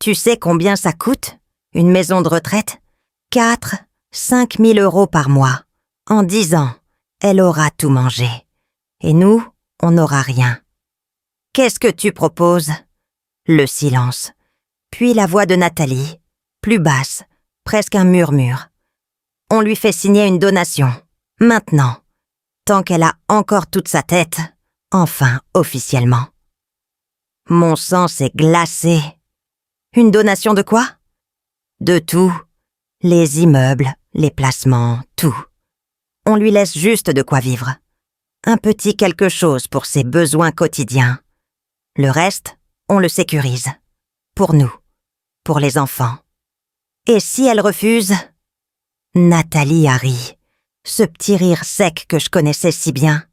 Tu sais combien ça coûte, une maison de retraite? 4, 5 000 euros par mois. En 10 ans, elle aura tout mangé. Et nous, on n'aura rien. Qu'est-ce que tu proposes? Le silence. Puis la voix de Nathalie, plus basse, presque un murmure. On lui fait signer une donation. Maintenant. Tant qu'elle a encore toute sa tête. Enfin, officiellement. Mon sang s'est glacé. Une donation de quoi? De tout. Les immeubles, les placements, tout. On lui laisse juste de quoi vivre. Un petit quelque chose pour ses besoins quotidiens. Le reste, on le sécurise. Pour nous. Pour les enfants. Et si elle refuse? Nathalie a ri. Ce petit rire sec que je connaissais si bien.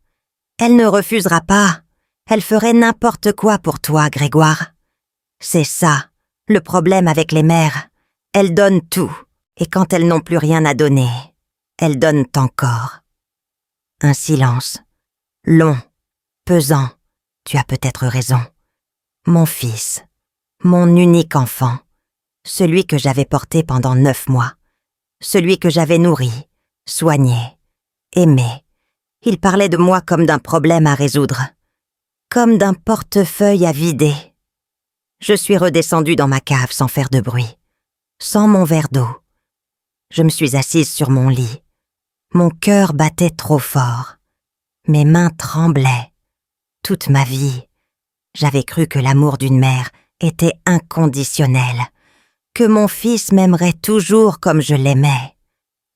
Elle ne refusera pas. Elle ferait n'importe quoi pour toi, Grégoire. C'est ça, le problème avec les mères. Elles donnent tout. Et quand elles n'ont plus rien à donner, elles donnent encore. Un silence. Long. Pesant. Tu as peut-être raison. Mon fils. Mon unique enfant. Celui que j'avais porté pendant 9 mois. Celui que j'avais nourri, soigné, aimé. Il parlait de moi comme d'un problème à résoudre. Comme d'un portefeuille à vider. Je suis redescendue dans ma cave sans faire de bruit. Sans mon verre d'eau. Je me suis assise sur mon lit. Mon cœur battait trop fort. Mes mains tremblaient. Toute ma vie, j'avais cru que l'amour d'une mère était inconditionnel, que mon fils m'aimerait toujours comme je l'aimais,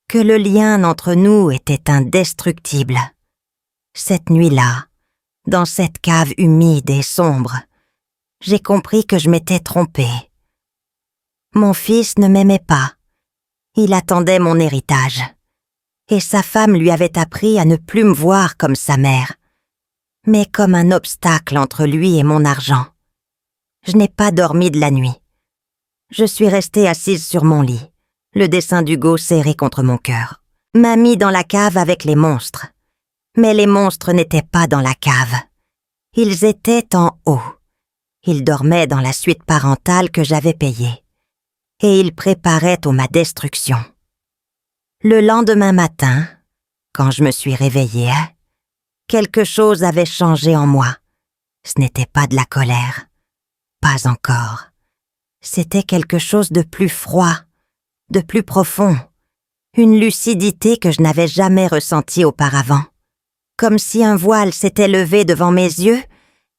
que le lien entre nous était indestructible. Cette nuit-là, dans cette cave humide et sombre, j'ai compris que je m'étais trompée. Mon fils ne m'aimait pas. Il attendait mon héritage. Et sa femme lui avait appris à ne plus me voir comme sa mère, mais comme un obstacle entre lui et mon argent. Je n'ai pas dormi de la nuit. Je suis restée assise sur mon lit, le dessin d'Hugo serré contre mon cœur. M'a mis dans la cave avec les monstres. Mais les monstres n'étaient pas dans la cave. Ils étaient en haut. Ils dormaient dans la suite parentale que j'avais payée. Et ils préparaient ma destruction. Le lendemain matin, quand je me suis réveillée, quelque chose avait changé en moi. Ce n'était pas de la colère. Pas encore. C'était quelque chose de plus froid, de plus profond. Une lucidité que je n'avais jamais ressentie auparavant. Comme si un voile s'était levé devant mes yeux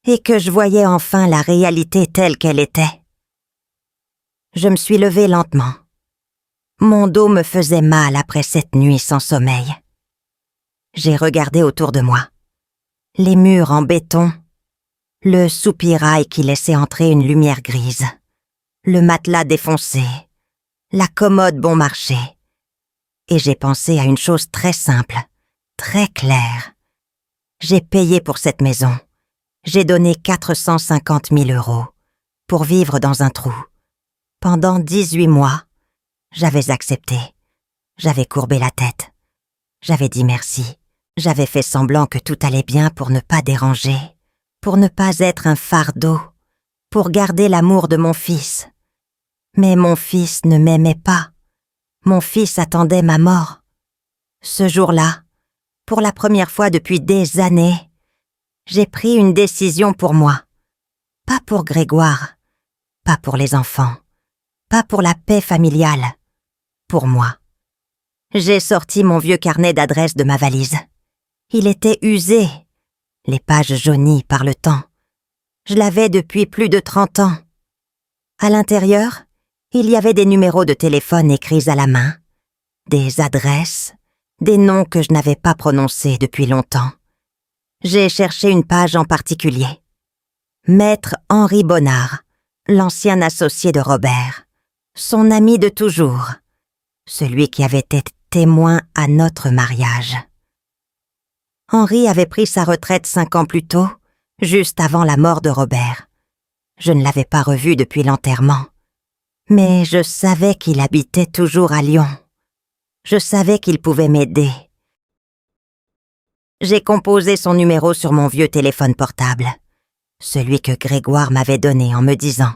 et que je voyais enfin la réalité telle qu'elle était. Je me suis levée lentement. Mon dos me faisait mal après cette nuit sans sommeil. J'ai regardé autour de moi. Les murs en béton, le soupirail qui laissait entrer une lumière grise, le matelas défoncé, la commode bon marché. Et j'ai pensé à une chose très simple, très claire. J'ai payé pour cette maison. J'ai donné 450 000 euros pour vivre dans un trou. Pendant 18 mois, j'avais accepté. J'avais courbé la tête. J'avais dit merci. J'avais fait semblant que tout allait bien pour ne pas déranger, pour ne pas être un fardeau, pour garder l'amour de mon fils. Mais mon fils ne m'aimait pas. Mon fils attendait ma mort. Ce jour-là, pour la première fois depuis des années, j'ai pris une décision pour moi. Pas pour Grégoire, pas pour les enfants, pas pour la paix familiale, pour moi. J'ai sorti mon vieux carnet d'adresses de ma valise. Il était usé, les pages jaunies par le temps. Je l'avais depuis plus de 30 ans. À l'intérieur, il y avait des numéros de téléphone écrits à la main, des adresses, des noms que je n'avais pas prononcés depuis longtemps. J'ai cherché une page en particulier. Maître Henri Bonnard, l'ancien associé de Robert, son ami de toujours, celui qui avait été témoin à notre mariage. Henri avait pris sa retraite 5 ans plus tôt, juste avant la mort de Robert. Je ne l'avais pas revu depuis l'enterrement. Mais je savais qu'il habitait toujours à Lyon. Je savais qu'il pouvait m'aider. J'ai composé son numéro sur mon vieux téléphone portable, celui que Grégoire m'avait donné en me disant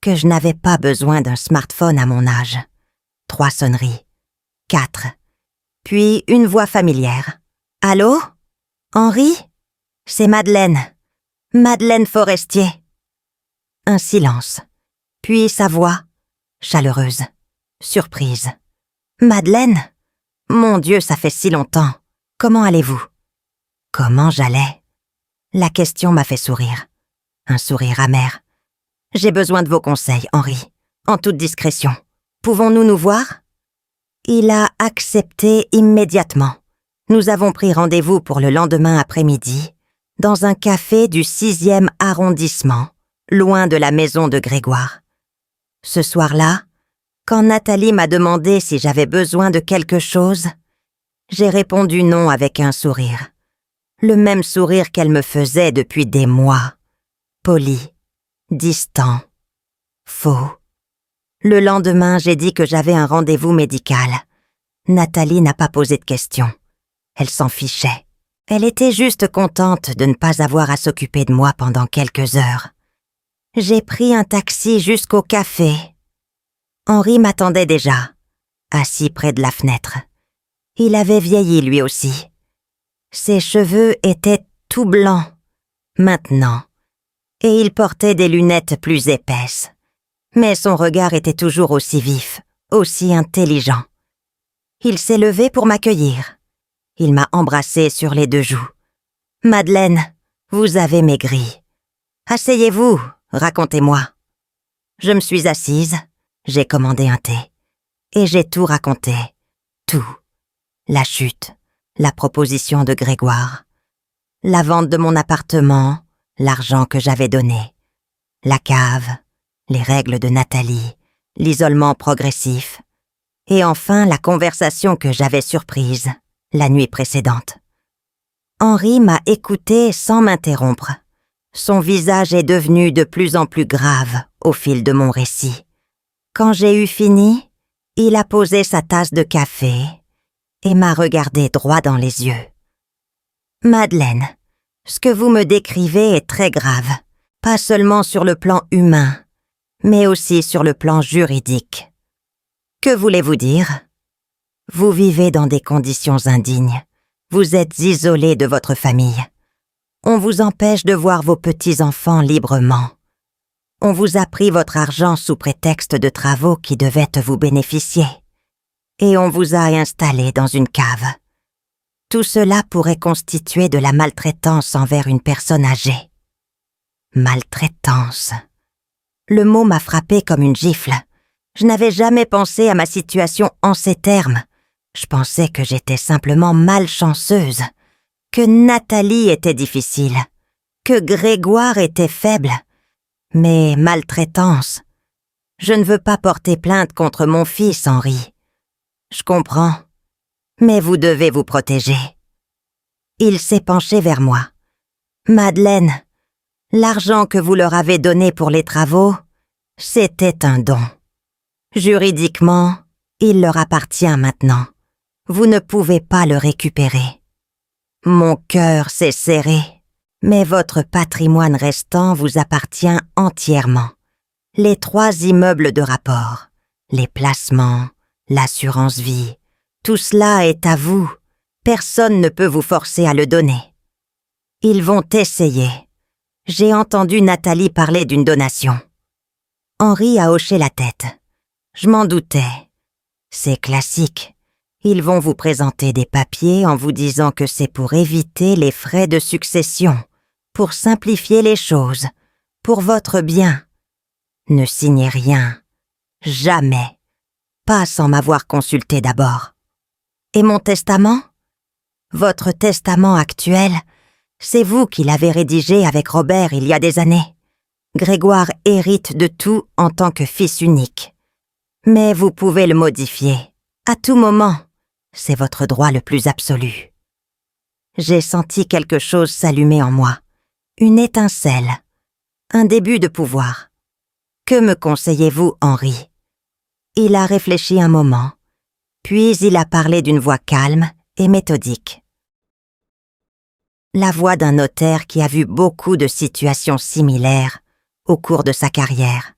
que je n'avais pas besoin d'un smartphone à mon âge. 3 sonneries. 4. Puis une voix familière. « Allô? Henri? C'est Madeleine. Madeleine Forestier. » Un silence. Puis sa voix, chaleureuse, surprise. « Madeleine? Mon Dieu, ça fait si longtemps. Comment allez-vous? » Comment j'allais? La question m'a fait sourire. Un sourire amer. « J'ai besoin de vos conseils, Henri. En toute discrétion. Pouvons-nous nous voir? » Il a accepté immédiatement. Nous avons pris rendez-vous pour le lendemain après-midi, dans un café du 6e arrondissement, loin de la maison de Grégoire. Ce soir-là, quand Nathalie m'a demandé si j'avais besoin de quelque chose, j'ai répondu non avec un sourire. Le même sourire qu'elle me faisait depuis des mois. Poli, distant, faux. Le lendemain, j'ai dit que j'avais un rendez-vous médical. Nathalie n'a pas posé de questions. Elle s'en fichait. Elle était juste contente de ne pas avoir à s'occuper de moi pendant quelques heures. J'ai pris un taxi jusqu'au café. Henri m'attendait déjà, assis près de la fenêtre. Il avait vieilli lui aussi. Ses cheveux étaient tout blancs, maintenant, et il portait des lunettes plus épaisses. Mais son regard était toujours aussi vif, aussi intelligent. Il s'est levé pour m'accueillir. Il m'a embrassée sur les 2 joues. « Madeleine, vous avez maigri. Asseyez-vous, racontez-moi. » Je me suis assise, j'ai commandé un thé. Et j'ai tout raconté. Tout. La chute, la proposition de Grégoire, la vente de mon appartement, l'argent que j'avais donné, la cave, les règles de Nathalie, l'isolement progressif, et enfin la conversation que j'avais surprise la nuit précédente. Henri m'a écouté sans m'interrompre. Son visage est devenu de plus en plus grave au fil de mon récit. Quand j'ai eu fini, il a posé sa tasse de café et m'a regardé droit dans les yeux. « Madeleine, ce que vous me décrivez est très grave, pas seulement sur le plan humain, mais aussi sur le plan juridique. Que voulez-vous dire? Vous vivez dans des conditions indignes. Vous êtes isolé de votre famille. On vous empêche de voir vos petits-enfants librement. On vous a pris votre argent sous prétexte de travaux qui devaient vous bénéficier. Et on vous a installé dans une cave. Tout cela pourrait constituer de la maltraitance envers une personne âgée. Maltraitance. Le mot m'a frappé comme une gifle. Je n'avais jamais pensé à ma situation en ces termes. Je pensais que j'étais simplement malchanceuse, que Nathalie était difficile, que Grégoire était faible. Mais maltraitance. Je ne veux pas porter plainte contre mon fils, Henri. Je comprends, mais vous devez vous protéger. Il s'est penché vers moi. Madeleine, l'argent que vous leur avez donné pour les travaux, c'était un don. Juridiquement, il leur appartient maintenant. Vous ne pouvez pas le récupérer. Mon cœur s'est serré, mais votre patrimoine restant vous appartient entièrement. Les 3 immeubles de rapport, les placements, l'assurance vie, tout cela est à vous. Personne ne peut vous forcer à le donner. Ils vont essayer. J'ai entendu Nathalie parler d'une donation. Henri a hoché la tête. Je m'en doutais. C'est classique. Ils vont vous présenter des papiers en vous disant que c'est pour éviter les frais de succession, pour simplifier les choses, pour votre bien. Ne signez rien. Jamais. Pas sans m'avoir consulté d'abord. Et mon testament? Votre testament actuel, c'est vous qui l'avez rédigé avec Robert il y a des années. Grégoire hérite de tout en tant que fils unique. Mais vous pouvez le modifier, à tout moment. C'est votre droit le plus absolu. J'ai senti quelque chose s'allumer en moi. Une étincelle. Un début de pouvoir. Que me conseillez-vous, Henri? Il a réfléchi un moment, puis il a parlé d'une voix calme et méthodique. La voix d'un notaire qui a vu beaucoup de situations similaires au cours de sa carrière.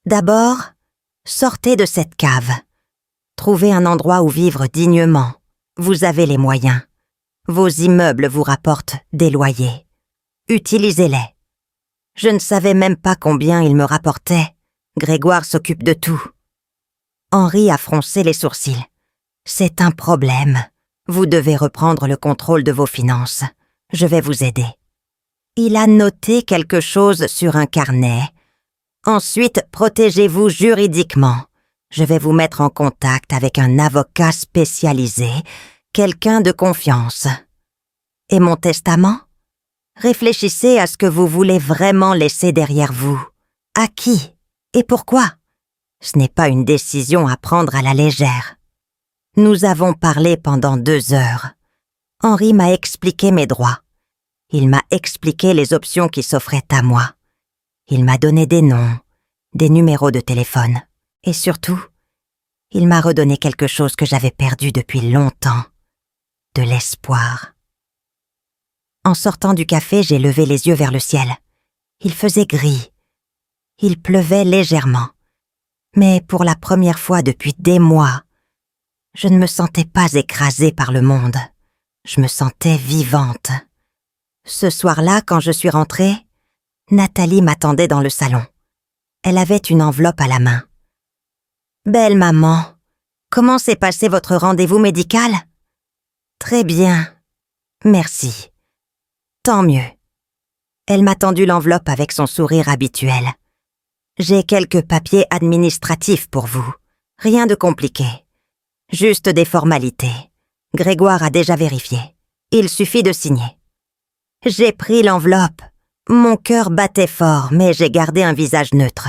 D'abord, sortez de cette cave. Trouvez un endroit où vivre dignement. Vous avez les moyens. Vos immeubles vous rapportent des loyers. Utilisez-les. Je ne savais même pas combien ils me rapportaient. Grégoire s'occupe de tout. Henri a froncé les sourcils. C'est un problème. Vous devez reprendre le contrôle de vos finances. Je vais vous aider. Il a noté quelque chose sur un carnet. Ensuite, protégez-vous juridiquement. Je vais vous mettre en contact avec un avocat spécialisé, quelqu'un de confiance. Et mon testament? Réfléchissez à ce que vous voulez vraiment laisser derrière vous. À qui? Et pourquoi? Ce n'est pas une décision à prendre à la légère. Nous avons parlé pendant 2 heures. Henri m'a expliqué mes droits. Il m'a expliqué les options qui s'offraient à moi. Il m'a donné des noms, des numéros de téléphone. Et surtout, il m'a redonné quelque chose que j'avais perdu depuis longtemps. De l'espoir. En sortant du café, j'ai levé les yeux vers le ciel. Il faisait gris. Il pleuvait légèrement. Mais pour la première fois depuis des mois, je ne me sentais pas écrasée par le monde. Je me sentais vivante. Ce soir-là, quand je suis rentrée, Nathalie m'attendait dans le salon. Elle avait une enveloppe à la main. « Belle maman, comment s'est passé votre rendez-vous médical? »« Très bien. Merci. Tant mieux. » Elle m'a tendu l'enveloppe avec son sourire habituel. « J'ai quelques papiers administratifs pour vous. Rien de compliqué. Juste des formalités. Grégoire a déjà vérifié. Il suffit de signer. » J'ai pris l'enveloppe. Mon cœur battait fort, mais j'ai gardé un visage neutre.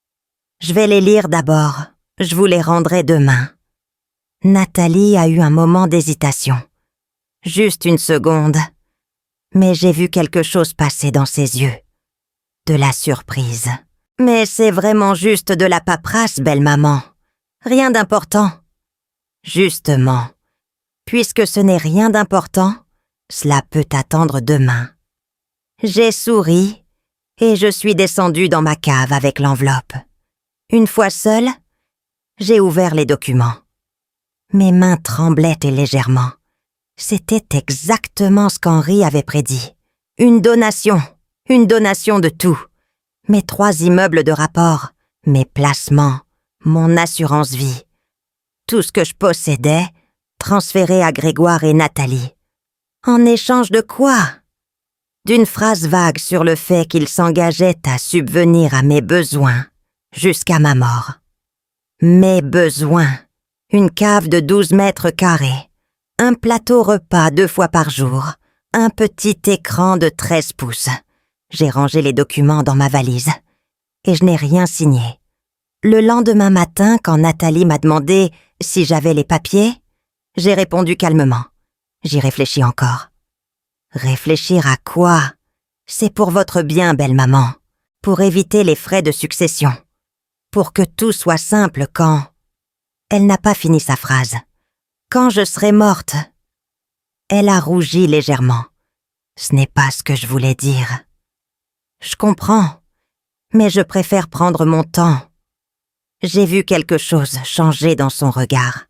« Je vais les lire d'abord. Je vous les rendrai demain. » Nathalie a eu un moment d'hésitation. Juste une seconde. Mais j'ai vu quelque chose passer dans ses yeux. De la surprise. « Mais c'est vraiment juste de la paperasse, belle maman. Rien d'important. » Justement, puisque ce n'est rien d'important, cela peut attendre demain. J'ai souri et je suis descendue dans ma cave avec l'enveloppe. Une fois seule, j'ai ouvert les documents. Mes mains tremblaient légèrement. C'était exactement ce qu'Henri avait prédit. Une donation de tout. Mes 3 immeubles de rapport, mes placements, mon assurance vie. Tout ce que je possédais, transféré à Grégoire et Nathalie. En échange de quoi? D'une phrase vague sur le fait qu'ils s'engageaient à subvenir à mes besoins jusqu'à ma mort. Mes besoins. Une cave de 12 mètres carrés. Un plateau repas 2 fois par jour. Un petit écran de 13 pouces. J'ai rangé les documents dans ma valise. Et je n'ai rien signé. Le lendemain matin, quand Nathalie m'a demandé si j'avais les papiers, j'ai répondu calmement. J'y réfléchis encore. Réfléchir à quoi? C'est pour votre bien, belle maman. Pour éviter les frais de succession. Pour que tout soit simple quand... Elle n'a pas fini sa phrase. Quand je serai morte. Elle a rougi légèrement. Ce n'est pas ce que je voulais dire. Je comprends, mais je préfère prendre mon temps. J'ai vu quelque chose changer dans son regard.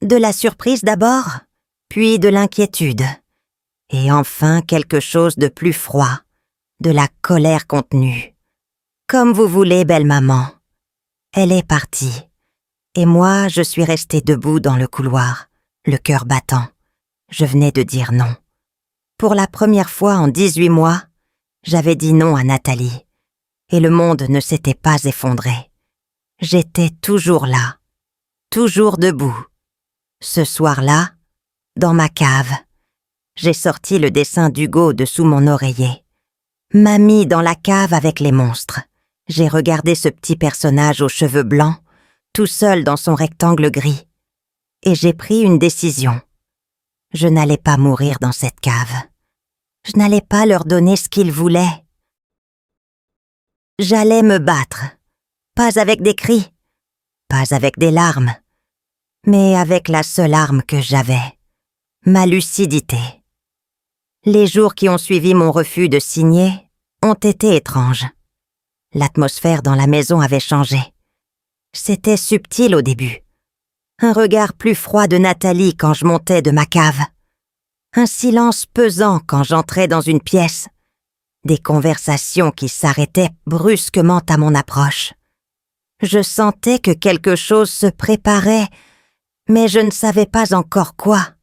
De la surprise d'abord, puis de l'inquiétude. Et enfin quelque chose de plus froid, de la colère contenue. Comme vous voulez, belle maman. Elle est partie. Et moi, je suis restée debout dans le couloir, le cœur battant. Je venais de dire non. Pour la première fois en 18 mois, j'avais dit non à Nathalie. Et le monde ne s'était pas effondré. J'étais toujours là, toujours debout. Ce soir-là, dans ma cave, j'ai sorti le dessin d'Hugo dessous mon oreiller. M'a mis dans la cave avec les monstres. J'ai regardé ce petit personnage aux cheveux blancs, tout seul dans son rectangle gris. Et j'ai pris une décision. Je n'allais pas mourir dans cette cave. Je n'allais pas leur donner ce qu'ils voulaient. J'allais me battre. Pas avec des cris, pas avec des larmes, mais avec la seule arme que j'avais, ma lucidité. Les jours qui ont suivi mon refus de signer ont été étranges. L'atmosphère dans la maison avait changé. C'était subtil au début. Un regard plus froid de Nathalie quand je montais de ma cave. Un silence pesant quand j'entrais dans une pièce. Des conversations qui s'arrêtaient brusquement à mon approche. Je sentais que quelque chose se préparait, mais je ne savais pas encore quoi.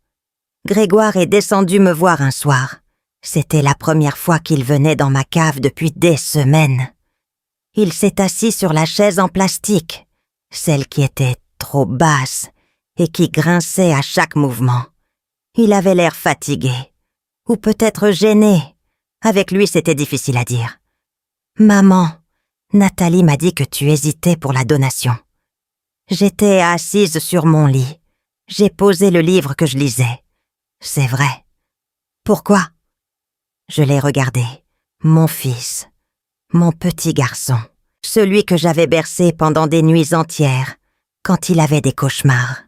Grégoire est descendu me voir un soir. C'était la première fois qu'il venait dans ma cave depuis des semaines. Il s'est assis sur la chaise en plastique, celle qui était trop basse et qui grinçait à chaque mouvement. Il avait l'air fatigué, ou peut-être gêné. Avec lui, c'était difficile à dire. « Maman, Nathalie m'a dit que tu hésitais pour la donation. » J'étais assise sur mon lit. J'ai posé le livre que je lisais. C'est vrai. Pourquoi? Je l'ai regardé. Mon fils. Mon petit garçon. Celui que j'avais bercé pendant des nuits entières, quand il avait des cauchemars.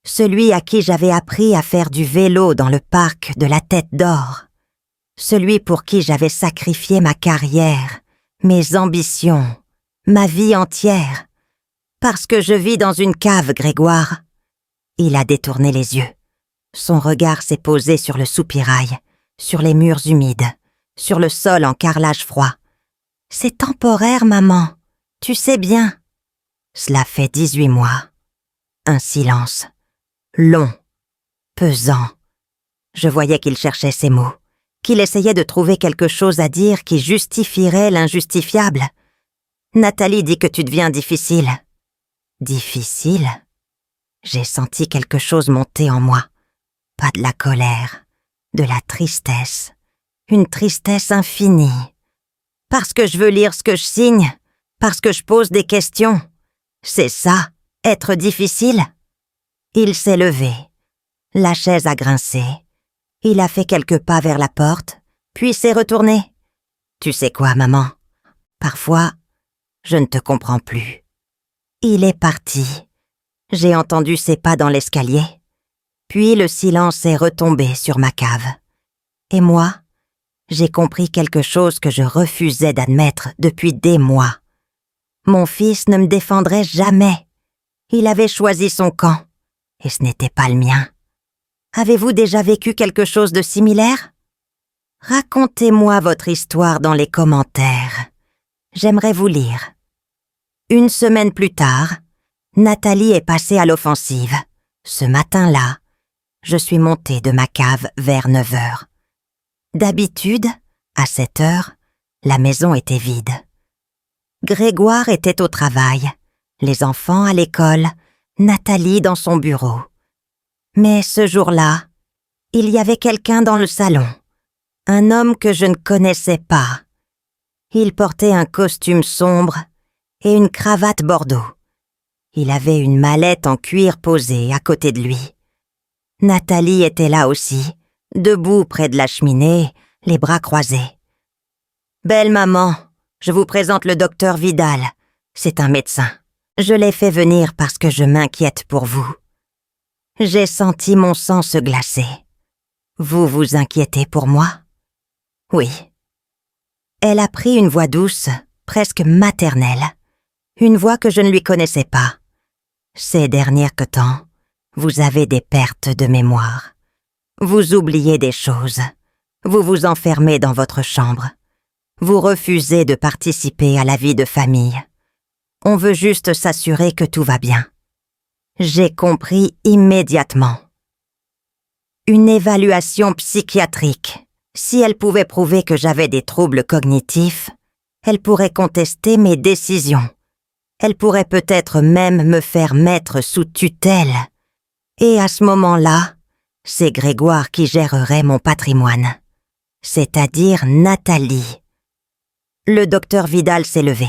Celui à qui j'avais appris à faire du vélo dans le parc de la Tête d'Or. Celui pour qui j'avais sacrifié ma carrière, mes ambitions, ma vie entière. Parce que je vis dans une cave, Grégoire. Il a détourné les yeux. Son regard s'est posé sur le soupirail, sur les murs humides, sur le sol en carrelage froid. C'est temporaire, maman. Tu sais bien. Cela fait 18 mois. Un silence. Long. Pesant. Je voyais qu'il cherchait ses mots, qu'il essayait de trouver quelque chose à dire qui justifierait l'injustifiable. Nathalie dit que tu deviens difficile. Difficile? J'ai senti quelque chose monter en moi. Pas de la colère, de la tristesse. Une tristesse infinie. Parce que je veux lire ce que je signe, parce que je pose des questions. C'est ça, être difficile? Il s'est levé. La chaise a grincé. Il a fait quelques pas vers la porte, puis s'est retourné. Tu sais quoi, maman? Parfois, je ne te comprends plus. Il est parti. J'ai entendu ses pas dans l'escalier. Puis le silence est retombé sur ma cave. Et moi, j'ai compris quelque chose que je refusais d'admettre depuis des mois. Mon fils ne me défendrait jamais. Il avait choisi son camp, et ce n'était pas le mien. Avez-vous déjà vécu quelque chose de similaire? Racontez-moi votre histoire dans les commentaires. J'aimerais vous lire. Une semaine plus tard, Nathalie est passée à l'offensive. Ce matin-là, je suis montée de ma cave vers 9 heures. D'habitude, à 7 heures, la maison était vide. Grégoire était au travail, les enfants à l'école, Nathalie dans son bureau. Mais ce jour-là, il y avait quelqu'un dans le salon, un homme que je ne connaissais pas. Il portait un costume sombre et une cravate bordeaux. Il avait une mallette en cuir posée à côté de lui. Nathalie était là aussi, debout près de la cheminée, les bras croisés. « Belle maman, je vous présente le docteur Vidal. C'est un médecin. Je l'ai fait venir parce que je m'inquiète pour vous. » J'ai senti mon sang se glacer. « Vous vous inquiétez pour moi? » « Oui. » Elle a pris une voix douce, presque maternelle. Une voix que je ne lui connaissais pas. « Ces derniers temps, vous avez des pertes de mémoire. Vous oubliez des choses. Vous vous enfermez dans votre chambre. Vous refusez de participer à la vie de famille. On veut juste s'assurer que tout va bien. » J'ai compris immédiatement. Une évaluation psychiatrique. Si elle pouvait prouver que j'avais des troubles cognitifs, elle pourrait contester mes décisions. Elle pourrait peut-être même me faire mettre sous tutelle. Et à ce moment-là, c'est Grégoire qui gérerait mon patrimoine. C'est-à-dire Nathalie. Le docteur Vidal s'est levé.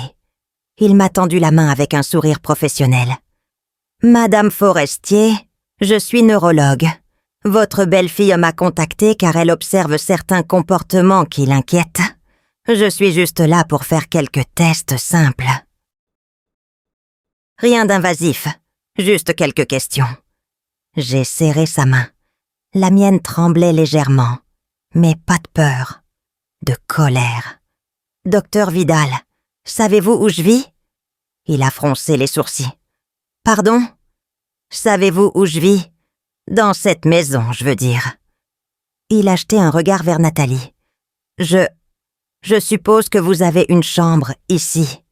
Il m'a tendu la main avec un sourire professionnel. « Madame Forestier, je suis neurologue. Votre belle-fille m'a contactée car elle observe certains comportements qui l'inquiètent. Je suis juste là pour faire quelques tests simples. Rien d'invasif, juste quelques questions. » J'ai serré sa main. La mienne tremblait légèrement, mais pas de peur, de colère. « Docteur Vidal, Savez-vous où je vis? Il a froncé les sourcils. Pardon? Savez-vous où je vis? Dans cette maison, je veux dire. Il a jeté un regard vers Nathalie. Je suppose que vous avez une chambre ici.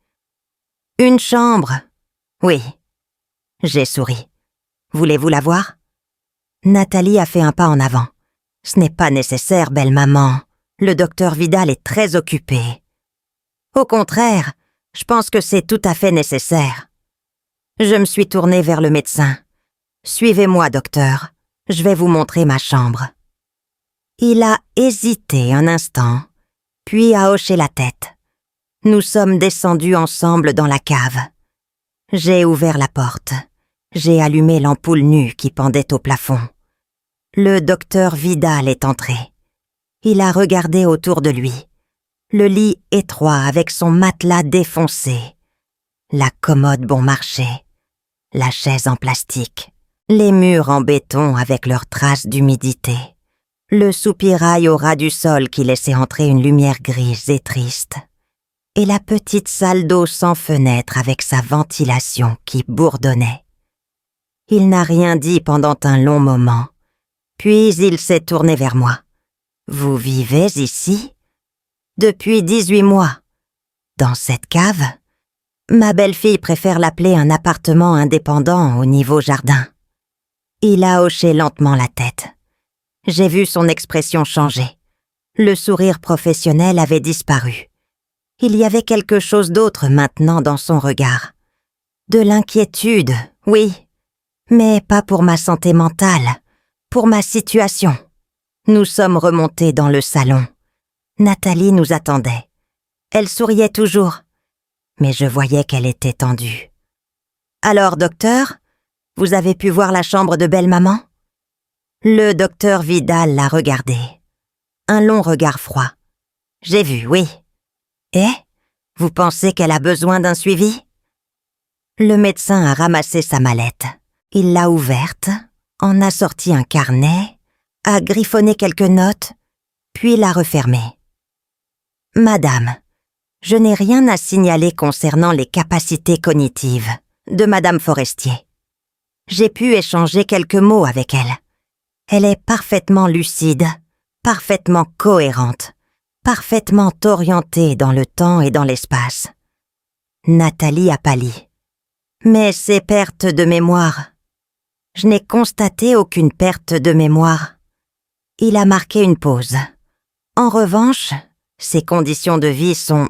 Une chambre? Oui. J'ai souri. Voulez-vous la voir? Nathalie a fait un pas en avant. Ce n'est pas nécessaire, belle maman. Le docteur Vidal est très occupé. Au contraire, je pense que c'est tout à fait nécessaire. Je me suis tournée vers le médecin. Suivez-moi, docteur. Je vais vous montrer ma chambre. Il a hésité un instant, puis a hoché la tête. Nous sommes descendus ensemble dans la cave. J'ai ouvert la porte. J'ai allumé l'ampoule nue qui pendait au plafond. Le docteur Vidal est entré. Il a regardé autour de lui. Le lit étroit avec son matelas défoncé. La commode bon marché. La chaise en plastique. Les murs en béton avec leurs traces d'humidité. Le soupirail au ras du sol qui laissait entrer une lumière grise et triste. Et la petite salle d'eau sans fenêtre avec sa ventilation qui bourdonnait. Il n'a rien dit pendant un long moment. Puis il s'est tourné vers moi. « Vous vivez ici? » « Depuis 18 mois. Dans cette cave? Ma belle-fille préfère l'appeler un appartement indépendant au niveau jardin. » Il a hoché lentement la tête. J'ai vu son expression changer. Le sourire professionnel avait disparu. Il y avait quelque chose d'autre maintenant dans son regard. De l'inquiétude, oui, mais pas pour ma santé mentale, pour ma situation. Nous sommes remontés dans le salon. Nathalie nous attendait. Elle souriait toujours, mais je voyais qu'elle était tendue. « Alors, docteur, vous avez pu voir la chambre de belle-maman » Le docteur Vidal l'a regardé. Un long regard froid. « J'ai vu, oui. Et vous pensez qu'elle a besoin d'un suivi » Le médecin a ramassé sa mallette. Il l'a ouverte, en a sorti un carnet, a griffonné quelques notes, puis l'a refermée. « Madame, je n'ai rien à signaler concernant les capacités cognitives de Madame Forestier. J'ai pu échanger quelques mots avec elle. Elle est parfaitement lucide, parfaitement cohérente, parfaitement orientée dans le temps et dans l'espace. » Nathalie a pâli. « Mais ces pertes de mémoire... » « Je n'ai constaté aucune perte de mémoire. » Il a marqué une pause. « En revanche, ses conditions de vie sont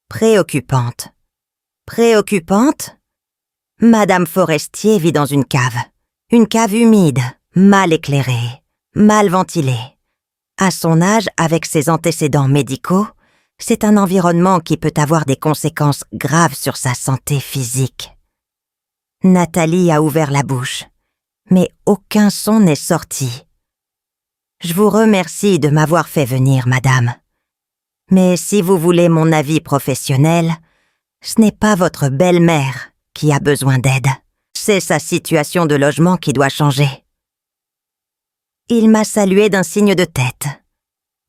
préoccupantes. » « Préoccupantes ? Madame Forestier vit dans une cave humide, mal éclairée, mal ventilée. À son âge, avec ses antécédents médicaux, c'est un environnement qui peut avoir des conséquences graves sur sa santé physique. » Nathalie a ouvert la bouche, mais aucun son n'est sorti. « Je vous remercie de m'avoir fait venir, madame. Mais si vous voulez mon avis professionnel, ce n'est pas votre belle-mère qui a besoin d'aide. C'est sa situation de logement qui doit changer. » Il m'a salué d'un signe de tête,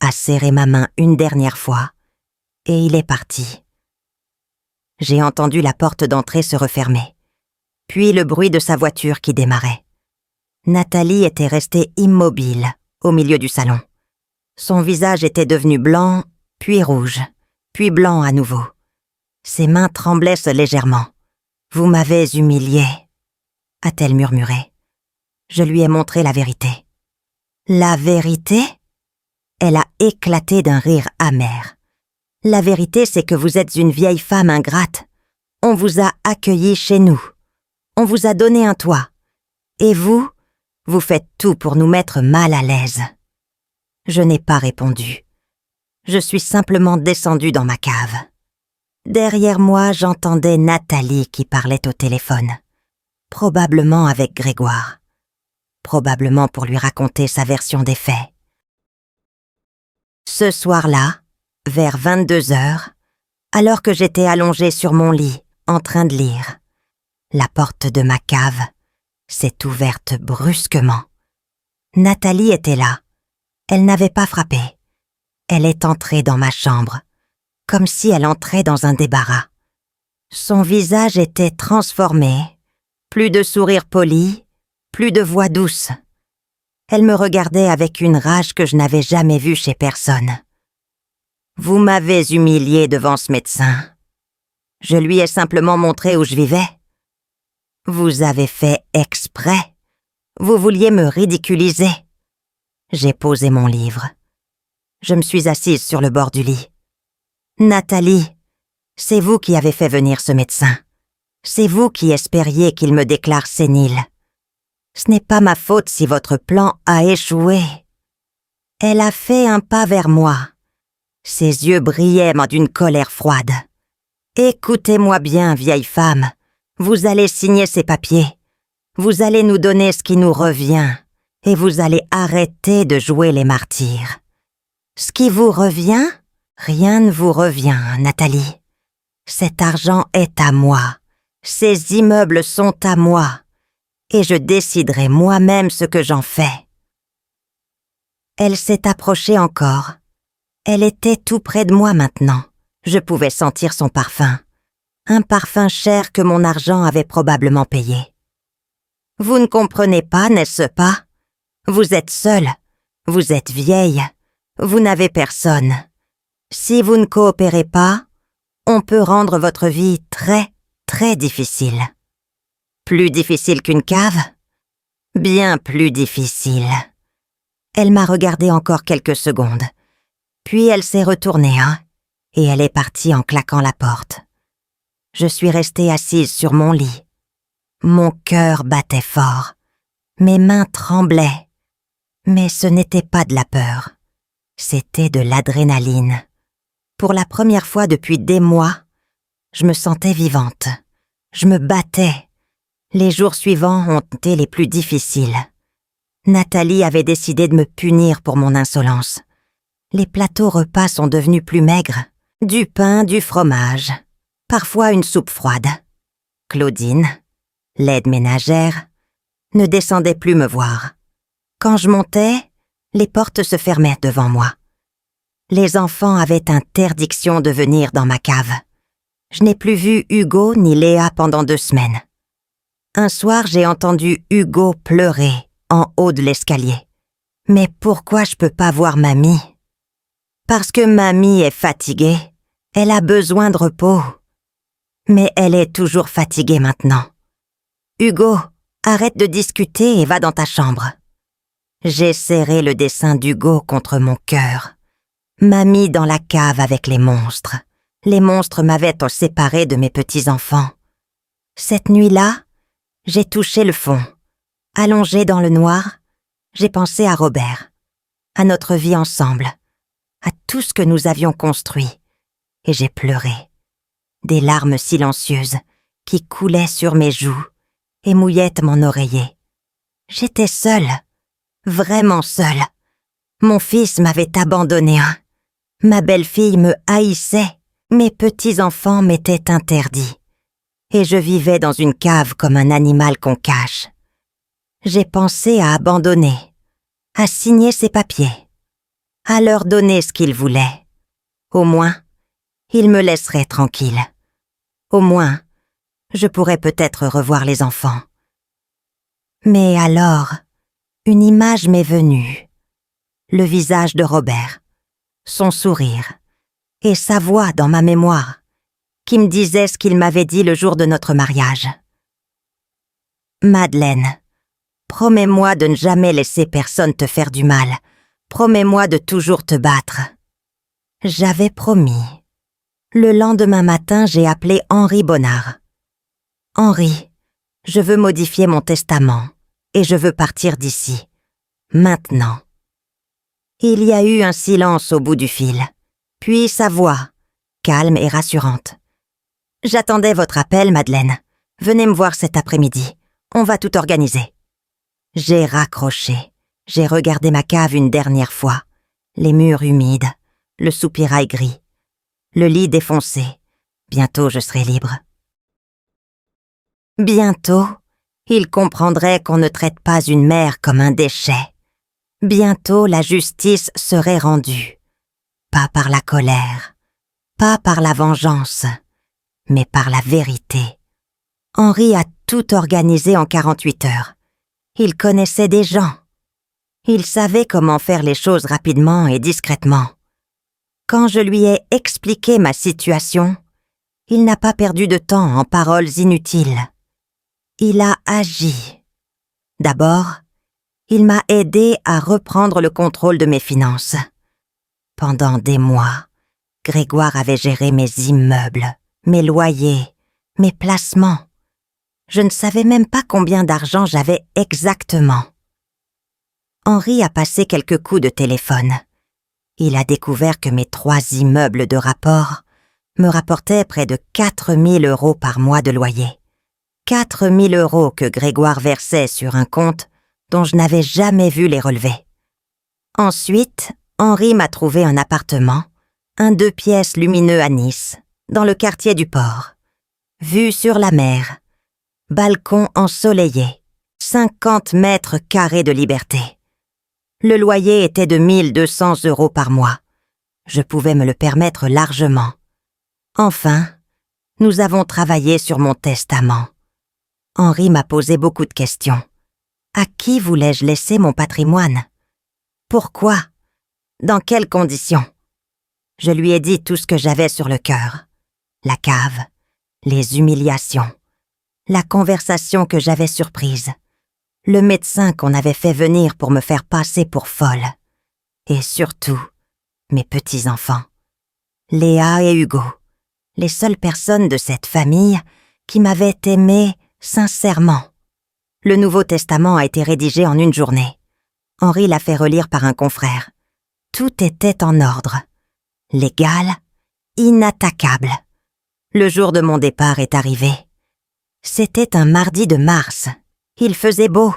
a serré ma main une dernière fois, et il est parti. J'ai entendu la porte d'entrée se refermer, puis le bruit de sa voiture qui démarrait. Nathalie était restée immobile au milieu du salon. Son visage était devenu blanc, puis rouge, puis blanc à nouveau. Ses mains tremblaient légèrement. « Vous m'avez humiliée, » a-t-elle murmuré. Je lui ai montré la vérité. « La vérité ?» Elle a éclaté d'un rire amer. « La vérité, c'est que vous êtes une vieille femme ingrate. On vous a accueillie chez nous. On vous a donné un toit. Et vous faites tout pour nous mettre mal à l'aise. » Je n'ai pas répondu. Je suis simplement descendue dans ma cave. Derrière moi, j'entendais Nathalie qui parlait au téléphone. Probablement avec Grégoire. Probablement pour lui raconter sa version des faits. Ce soir-là, vers 22h, alors que j'étais allongée sur mon lit, en train de lire, la porte de ma cave s'est ouverte brusquement. Nathalie était là. Elle n'avait pas frappé. Elle est entrée dans ma chambre. comme si elle entrait dans un débarras. Son visage était transformé, plus de sourire poli, plus de voix douce. Elle me regardait avec une rage que je n'avais jamais vue chez personne. « Vous m'avez humiliée devant ce médecin. Je lui ai simplement montré où je vivais. Vous avez fait exprès. Vous vouliez me ridiculiser. » J'ai posé mon livre. Je me suis assise sur le bord du lit. « Nathalie, c'est vous qui avez fait venir ce médecin. C'est vous qui espériez qu'il me déclare sénile. Ce n'est pas ma faute si votre plan a échoué. » Elle a fait un pas vers moi. Ses yeux brillaient d'une colère froide. « Écoutez-moi bien, vieille femme. Vous allez signer ces papiers. Vous allez nous donner ce qui nous revient. Et vous allez arrêter de jouer les martyrs. Ce qui vous revient, rien ne vous revient, Nathalie. Cet argent est à moi. Ces immeubles sont à moi. Et je déciderai moi-même ce que j'en fais. » Elle s'est approchée encore. Elle était tout près de moi maintenant. Je pouvais sentir son parfum. Un parfum cher que mon argent avait probablement payé. « Vous ne comprenez pas, n'est-ce pas? Vous êtes seule. Vous êtes vieille. Vous n'avez personne. Si vous ne coopérez pas, on peut rendre votre vie très, très difficile. » Plus difficile qu'une cave? Bien plus difficile. Elle m'a regardé encore quelques secondes. Puis elle s'est retournée, et elle est partie en claquant la porte. Je suis restée assise sur mon lit. Mon cœur battait fort. Mes mains tremblaient. Mais ce n'était pas de la peur. C'était de l'adrénaline. Pour la première fois depuis des mois, je me sentais vivante. Je me battais. Les jours suivants ont été les plus difficiles. Nathalie avait décidé de me punir pour mon insolence. Les plateaux repas sont devenus plus maigres. Du pain, du fromage. Parfois une soupe froide. Claudine, l'aide ménagère, ne descendait plus me voir. Quand je montais, les portes se fermaient devant moi. Les enfants avaient interdiction de venir dans ma cave. Je n'ai plus vu Hugo ni Léa pendant 2 semaines. Un soir, j'ai entendu Hugo pleurer en haut de l'escalier. Mais pourquoi je peux pas voir mamie? Parce que mamie est fatiguée. Elle a besoin de repos. Mais elle est toujours fatiguée maintenant. Hugo, arrête de discuter et va dans ta chambre. J'ai serré le dessin d'Hugo contre mon cœur. Mamie dans la cave avec les monstres. Les monstres m'avaient séparé de mes petits-enfants. Cette nuit-là, j'ai touché le fond. Allongée dans le noir, j'ai pensé à Robert, à notre vie ensemble, à tout ce que nous avions construit, et j'ai pleuré. Des larmes silencieuses qui coulaient sur mes joues et mouillaient mon oreiller. J'étais seule, vraiment seule. Mon fils m'avait abandonnée. Ma belle-fille me haïssait. Mes petits-enfants m'étaient interdits. Et je vivais dans une cave comme un animal qu'on cache. J'ai pensé à abandonner, à signer ces papiers, à leur donner ce qu'ils voulaient. Au moins, ils me laisseraient tranquille. Au moins, je pourrais peut-être revoir les enfants. Mais alors, une image m'est venue. Le visage de Robert, son sourire, et sa voix dans ma mémoire, qui me disait ce qu'il m'avait dit le jour de notre mariage. « Madeleine, promets-moi de ne jamais laisser personne te faire du mal. Promets-moi de toujours te battre. » J'avais promis. Le lendemain matin, j'ai appelé Henri Bonnard. « Henri, je veux modifier mon testament et je veux partir d'ici. Maintenant. » Il y a eu un silence au bout du fil, puis sa voix, calme et rassurante. « J'attendais votre appel, Madeleine. Venez me voir cet après-midi. On va tout organiser. » J'ai raccroché. J'ai regardé ma cave une dernière fois. Les murs humides, le soupirail gris, le lit défoncé. Bientôt je serai libre. Bientôt, il comprendrait qu'on ne traite pas une mère comme un déchet. Bientôt la justice serait rendue. Pas par la colère, Pas par la vengeance, mais par la vérité. Henri a tout organisé en 48 heures. Il connaissait des gens. Il savait comment faire les choses rapidement et discrètement. Quand je lui ai expliqué ma situation, il n'a pas perdu de temps en paroles inutiles. Il a agi. D'abord, il m'a aidé à reprendre le contrôle de mes finances. Pendant des mois, Grégoire avait géré mes immeubles, mes loyers, mes placements. Je ne savais même pas combien d'argent j'avais exactement. Henri a passé quelques coups de téléphone. Il a découvert que mes 3 immeubles de rapport me rapportaient près de 4 000 € par mois de loyer. 4 000 € que Grégoire versait sur un compte dont je n'avais jamais vu les relevés. Ensuite, Henri m'a trouvé un appartement, un 2 pièces lumineux à Nice, dans le quartier du port. Vue sur la mer, balcon ensoleillé, 50 mètres carrés de liberté. Le loyer était de 1 200 € par mois. Je pouvais me le permettre largement. Enfin, nous avons travaillé sur mon testament. Henri m'a posé beaucoup de questions. À qui voulais-je laisser mon patrimoine? Pourquoi? Dans quelles conditions? Je lui ai dit tout ce que j'avais sur le cœur. La cave, les humiliations, la conversation que j'avais surprise, le médecin qu'on avait fait venir pour me faire passer pour folle, et surtout, mes petits-enfants, Léa et Hugo, les seules personnes de cette famille qui m'avaient aimé sincèrement. Le Nouveau Testament a été rédigé en une journée. Henri l'a fait relire par un confrère. Tout était en ordre. Légal, inattaquable. Le jour de mon départ est arrivé. C'était un mardi de mars. Il faisait beau.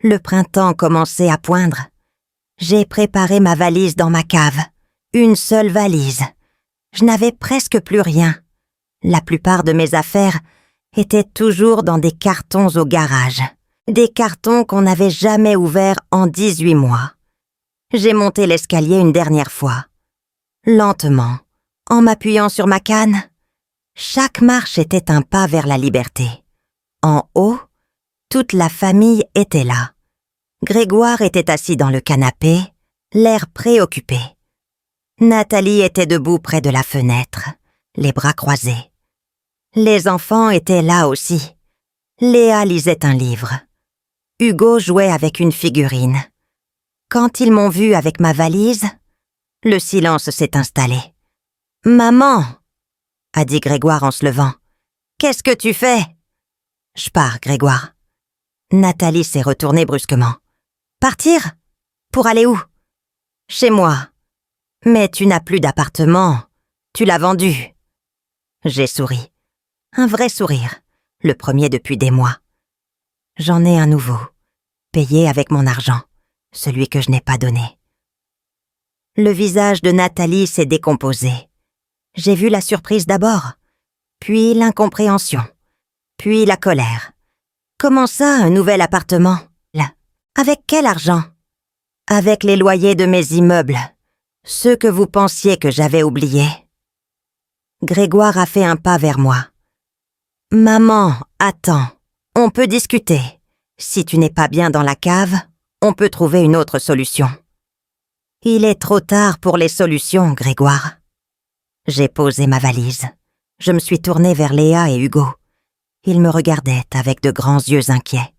Le printemps commençait à poindre. J'ai préparé ma valise dans ma cave. Une seule valise. Je n'avais presque plus rien. La plupart de mes affaires étaient toujours dans des cartons au garage. Des cartons qu'on n'avait jamais ouverts en 18 mois. J'ai monté l'escalier une dernière fois. Lentement, en m'appuyant sur ma canne. Chaque marche était un pas vers la liberté. En haut, toute la famille était là. Grégoire était assis dans le canapé, l'air préoccupé. Nathalie était debout près de la fenêtre, les bras croisés. Les enfants étaient là aussi. Léa lisait un livre. Hugo jouait avec une figurine. Quand ils m'ont vu avec ma valise, le silence s'est installé. « Maman !» a dit Grégoire en se levant. « Qu'est-ce que tu fais ?»« Je pars, Grégoire. » Nathalie s'est retournée brusquement. « Partir ? Pour aller où ? » ?»« Chez moi. »« Mais tu n'as plus d'appartement. Tu l'as vendu. » J'ai souri. Un vrai sourire, le premier depuis des mois. J'en ai un nouveau, payé avec mon argent, celui que je n'ai pas donné. Le visage de Nathalie s'est décomposé. J'ai vu la surprise d'abord, puis l'incompréhension, puis la colère. Comment ça, un nouvel appartement? Là. Avec quel argent? Avec les loyers de mes immeubles, ceux que vous pensiez que j'avais oubliés. Grégoire a fait un pas vers moi. « Maman, attends, on peut discuter. Si tu n'es pas bien dans la cave, on peut trouver une autre solution. » Il est trop tard pour les solutions, Grégoire. J'ai posé ma valise. Je me suis tournée vers Léa et Hugo. Ils me regardaient avec de grands yeux inquiets.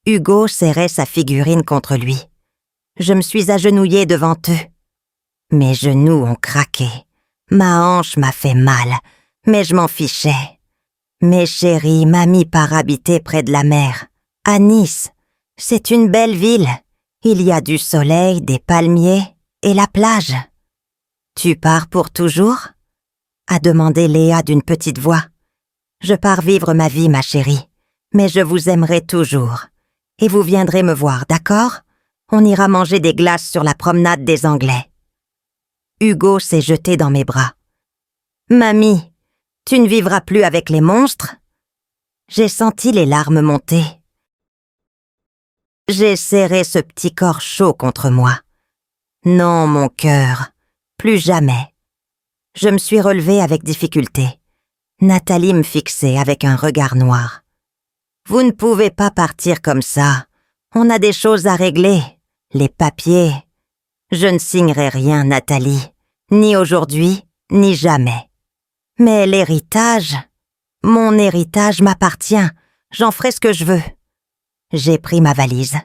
Hugo serrait sa figurine contre lui. Je me suis agenouillée devant eux. Mes genoux ont craqué. Ma hanche m'a fait mal, mais je m'en fichais. Mes chéris m'a mis par habiter près de la mer, à Nice. C'est une belle ville. Il y a du soleil, des palmiers et la plage. « Tu pars pour toujours ?» a demandé Léa d'une petite voix. « Je pars vivre ma vie, ma chérie, mais je vous aimerai toujours. Et vous viendrez me voir, d'accord? On ira manger des glaces sur la promenade des Anglais. » Hugo s'est jeté dans mes bras. « Mamie, tu ne vivras plus avec les monstres ?» J'ai senti les larmes monter. J'ai serré ce petit corps chaud contre moi. « Non, mon cœur, plus jamais. » Je me suis relevée avec difficulté. Nathalie me fixait avec un regard noir. « Vous ne pouvez pas partir comme ça. On a des choses à régler. Les papiers. Je ne signerai rien, Nathalie. Ni aujourd'hui, ni jamais. Mais l'héritage... Mon héritage m'appartient. J'en ferai ce que je veux. » J'ai pris ma valise.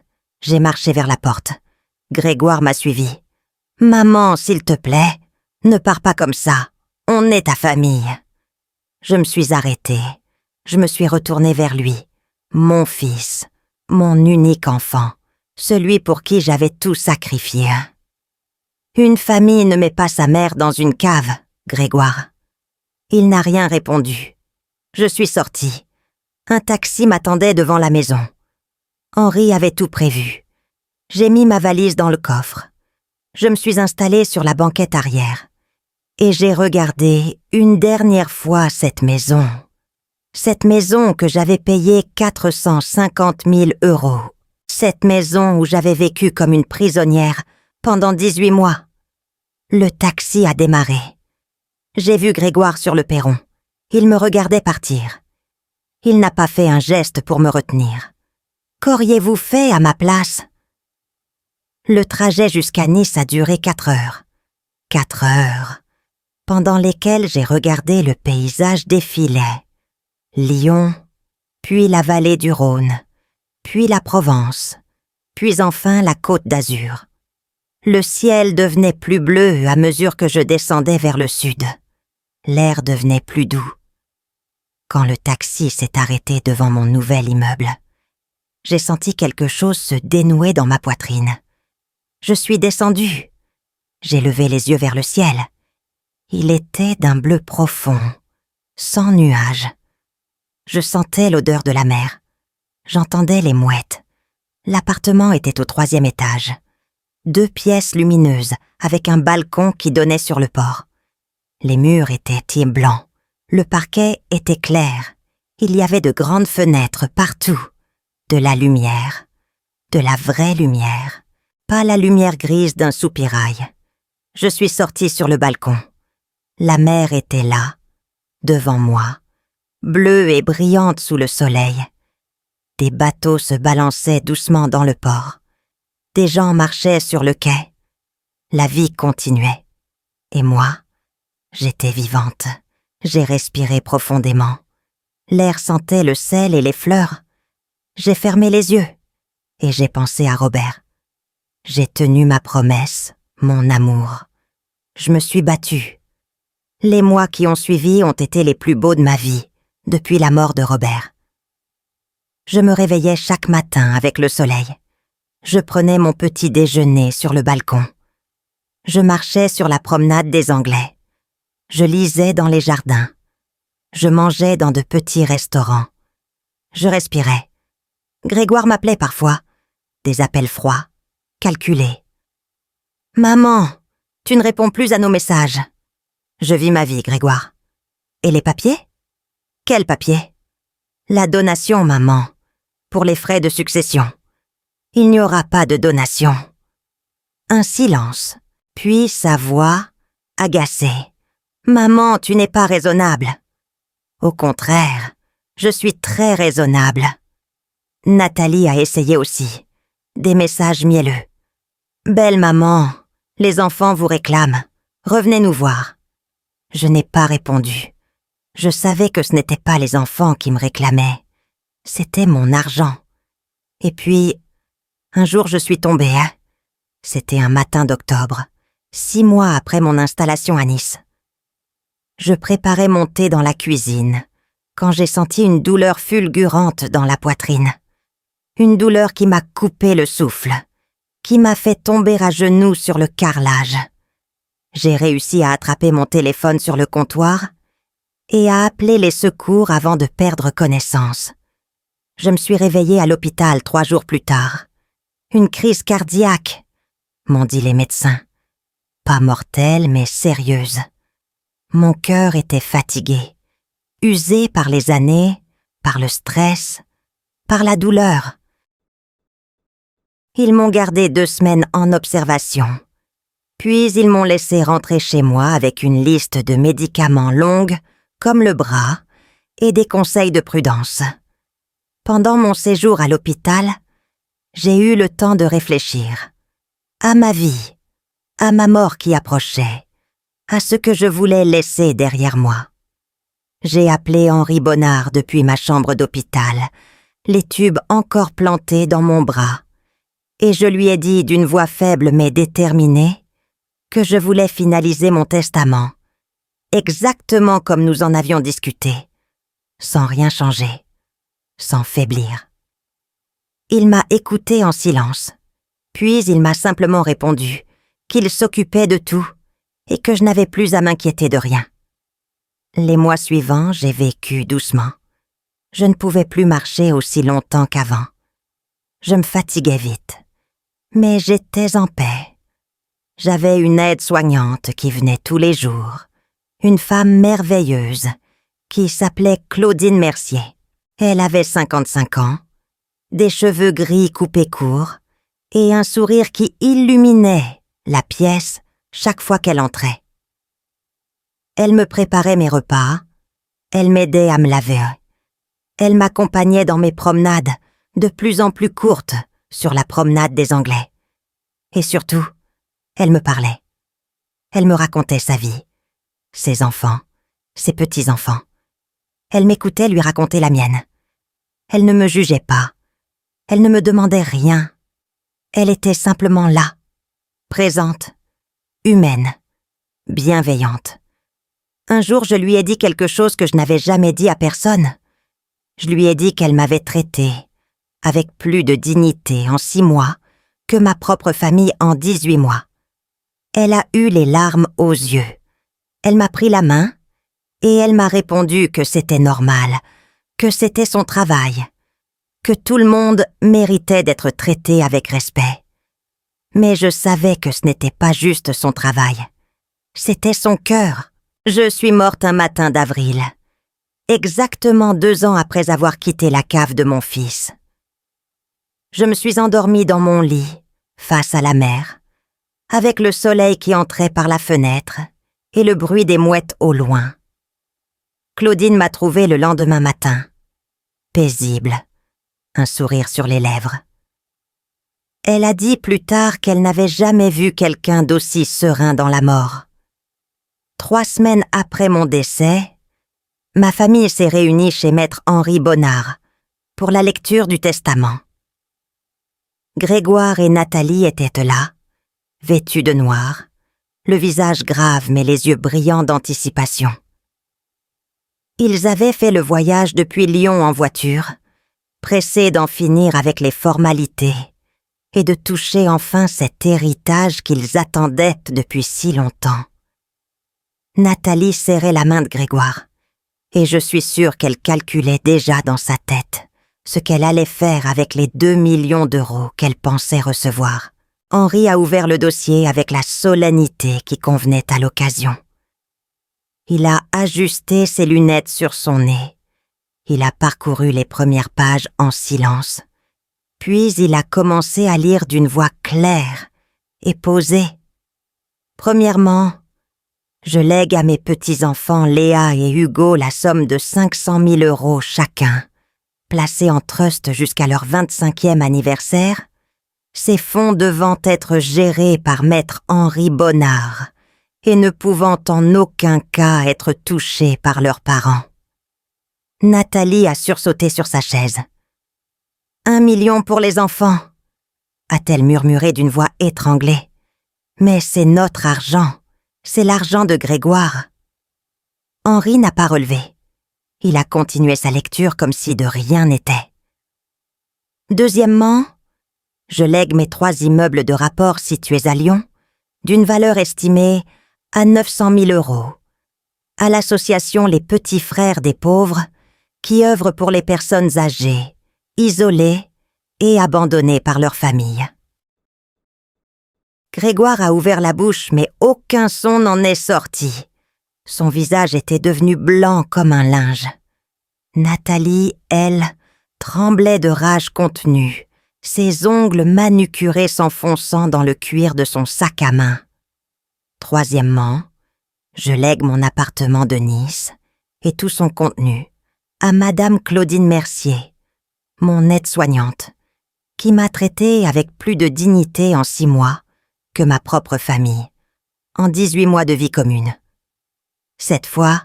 J'ai marché vers la porte. Grégoire m'a suivi. « Maman, s'il te plaît, ne pars pas comme ça. On est ta famille. » Je me suis arrêtée. Je me suis retournée vers lui. Mon fils, mon unique enfant, celui pour qui j'avais tout sacrifié. Une famille ne met pas sa mère dans une cave, Grégoire. Il n'a rien répondu. Je suis sortie. Un taxi m'attendait devant la maison. Henri avait tout prévu. J'ai mis ma valise dans le coffre. Je me suis installée sur la banquette arrière. Et j'ai regardé une dernière fois cette maison. Cette maison que j'avais payée 450 000 €. Cette maison où j'avais vécu comme une prisonnière pendant 18 mois. Le taxi a démarré. J'ai vu Grégoire sur le perron. Il me regardait partir. Il n'a pas fait un geste pour me retenir. Qu'auriez-vous fait à ma place? Le trajet jusqu'à Nice a duré 4 heures. 4 heures, pendant lesquelles j'ai regardé le paysage défiler. Lyon, puis la vallée du Rhône, puis la Provence, puis enfin la Côte d'Azur. Le ciel devenait plus bleu à mesure que je descendais vers le sud. L'air devenait plus doux. Quand le taxi s'est arrêté devant mon nouvel immeuble, j'ai senti quelque chose se dénouer dans ma poitrine. Je suis descendue. J'ai levé les yeux vers le ciel. Il était d'un bleu profond, sans nuages. Je sentais l'odeur de la mer. J'entendais les mouettes. L'appartement était au 3e étage. 2 pièces lumineuses avec un balcon qui donnait sur le port. Les murs étaient blancs. Le parquet était clair. Il y avait de grandes fenêtres partout. De la lumière. De la vraie lumière. Pas la lumière grise d'un soupirail. Je suis sortie sur le balcon. La mer était là, devant moi, bleue et brillante sous le soleil. Des bateaux se balançaient doucement dans le port. Des gens marchaient sur le quai. La vie continuait. Et moi, j'étais vivante. J'ai respiré profondément. L'air sentait le sel et les fleurs. J'ai fermé les yeux et j'ai pensé à Robert. J'ai tenu ma promesse, mon amour. Je me suis battue. Les mois qui ont suivi ont été les plus beaux de ma vie, depuis la mort de Robert. Je me réveillais chaque matin avec le soleil. Je prenais mon petit déjeuner sur le balcon. Je marchais sur la promenade des Anglais. Je lisais dans les jardins. Je mangeais dans de petits restaurants. Je respirais. Grégoire m'appelait parfois. Des appels froids, calculés. « Maman, tu ne réponds plus à nos messages. » Je vis ma vie, Grégoire. Et les papiers? Quels papiers? La donation, maman, pour les frais de succession. Il n'y aura pas de donation. Un silence, puis sa voix, agacée. Maman, tu n'es pas raisonnable. Au contraire, je suis très raisonnable. Nathalie a essayé aussi. Des messages mielleux. Belle maman, les enfants vous réclament. Revenez nous voir. Je n'ai pas répondu. Je savais que ce n'étaient pas les enfants qui me réclamaient. C'était mon argent. Et puis, un jour je suis tombée, hein. C'était un matin d'octobre, 6 mois après mon installation à Nice. Je préparais mon thé dans la cuisine, quand j'ai senti une douleur fulgurante dans la poitrine. Une douleur qui m'a coupé le souffle, qui m'a fait tomber à genoux sur le carrelage. J'ai réussi à attraper mon téléphone sur le comptoir et à appeler les secours avant de perdre connaissance. Je me suis réveillée à l'hôpital 3 jours plus tard. Une crise cardiaque, m'ont dit les médecins. Pas mortelle, mais sérieuse. Mon cœur était fatigué, usé par les années, par le stress, par la douleur. Ils m'ont gardé 2 semaines en observation. Puis ils m'ont laissé rentrer chez moi avec une liste de médicaments longue comme le bras et des conseils de prudence. Pendant mon séjour à l'hôpital, j'ai eu le temps de réfléchir à ma vie, à ma mort qui approchait, à ce que je voulais laisser derrière moi. J'ai appelé Henri Bonnard depuis ma chambre d'hôpital, les tubes encore plantés dans mon bras, et je lui ai dit d'une voix faible mais déterminée que je voulais finaliser mon testament, exactement comme nous en avions discuté, sans rien changer, sans faiblir. Il m'a écouté en silence, puis il m'a simplement répondu qu'il s'occupait de tout et que je n'avais plus à m'inquiéter de rien. Les mois suivants, j'ai vécu doucement. Je ne pouvais plus marcher aussi longtemps qu'avant. Je me fatiguais vite, mais j'étais en paix. J'avais une aide-soignante qui venait tous les jours, une femme merveilleuse qui s'appelait Claudine Mercier. Elle avait 55 ans, des cheveux gris coupés courts et un sourire qui illuminait la pièce chaque fois qu'elle entrait. Elle me préparait mes repas, elle m'aidait à me laver, elle m'accompagnait dans mes promenades de plus en plus courtes sur la promenade des Anglais. Et surtout, elle me parlait. Elle me racontait sa vie, ses enfants, ses petits-enfants. Elle m'écoutait lui raconter la mienne. Elle ne me jugeait pas. Elle ne me demandait rien. Elle était simplement là, présente, humaine, bienveillante. Un jour, je lui ai dit quelque chose que je n'avais jamais dit à personne. Je lui ai dit qu'elle m'avait traitée avec plus de dignité en 6 mois que ma propre famille en 18 mois. Elle a eu les larmes aux yeux. Elle m'a pris la main et elle m'a répondu que c'était normal, que c'était son travail, que tout le monde méritait d'être traité avec respect. Mais je savais que ce n'était pas juste son travail. C'était son cœur. Je suis morte un matin d'avril, exactement 2 ans après avoir quitté la cave de mon fils. Je me suis endormie dans mon lit, face à la mer, avec le soleil qui entrait par la fenêtre et le bruit des mouettes au loin. Claudine m'a trouvée le lendemain matin, paisible, un sourire sur les lèvres. Elle a dit plus tard qu'elle n'avait jamais vu quelqu'un d'aussi serein dans la mort. 3 semaines après mon décès, ma famille s'est réunie chez maître Henri Bonnard pour la lecture du testament. Grégoire et Nathalie étaient là, vêtus de noir, le visage grave mais les yeux brillants d'anticipation. Ils avaient fait le voyage depuis Lyon en voiture, pressés d'en finir avec les formalités et de toucher enfin cet héritage qu'ils attendaient depuis si longtemps. Nathalie serrait la main de Grégoire, et je suis sûre qu'elle calculait déjà dans sa tête ce qu'elle allait faire avec les 2 millions d'euros qu'elle pensait recevoir. Henri a ouvert le dossier avec la solennité qui convenait à l'occasion. Il a ajusté ses lunettes sur son nez. Il a parcouru les premières pages en silence. Puis il a commencé à lire d'une voix claire et posée. Premièrement, je lègue à mes petits-enfants Léa et Hugo la somme de 500 000 euros chacun, placés en trust jusqu'à leur 25e anniversaire, ces fonds devant être gérés par maître Henri Bonnard et ne pouvant en aucun cas être touchés par leurs parents. Nathalie a sursauté sur sa chaise. 1 million pour les enfants, a-t-elle murmuré d'une voix étranglée. Mais c'est notre argent. C'est l'argent de Grégoire. Henri n'a pas relevé. Il a continué sa lecture comme si de rien n'était. Deuxièmement, je lègue mes 3 immeubles de rapport situés à Lyon, d'une valeur estimée à 900 000 euros, à l'association Les Petits Frères des Pauvres, qui œuvre pour les personnes âgées, isolées et abandonnées par leur famille. Grégoire a ouvert la bouche, mais aucun son n'en est sorti. Son visage était devenu blanc comme un linge. Nathalie, elle, tremblait de rage contenue, ses ongles manucurés s'enfonçant dans le cuir de son sac à main. Troisièmement, je lègue mon appartement de Nice et tout son contenu à Madame Claudine Mercier, mon aide-soignante, qui m'a traitée avec plus de dignité en 6 mois que ma propre famille, en 18 mois de vie commune. Cette fois,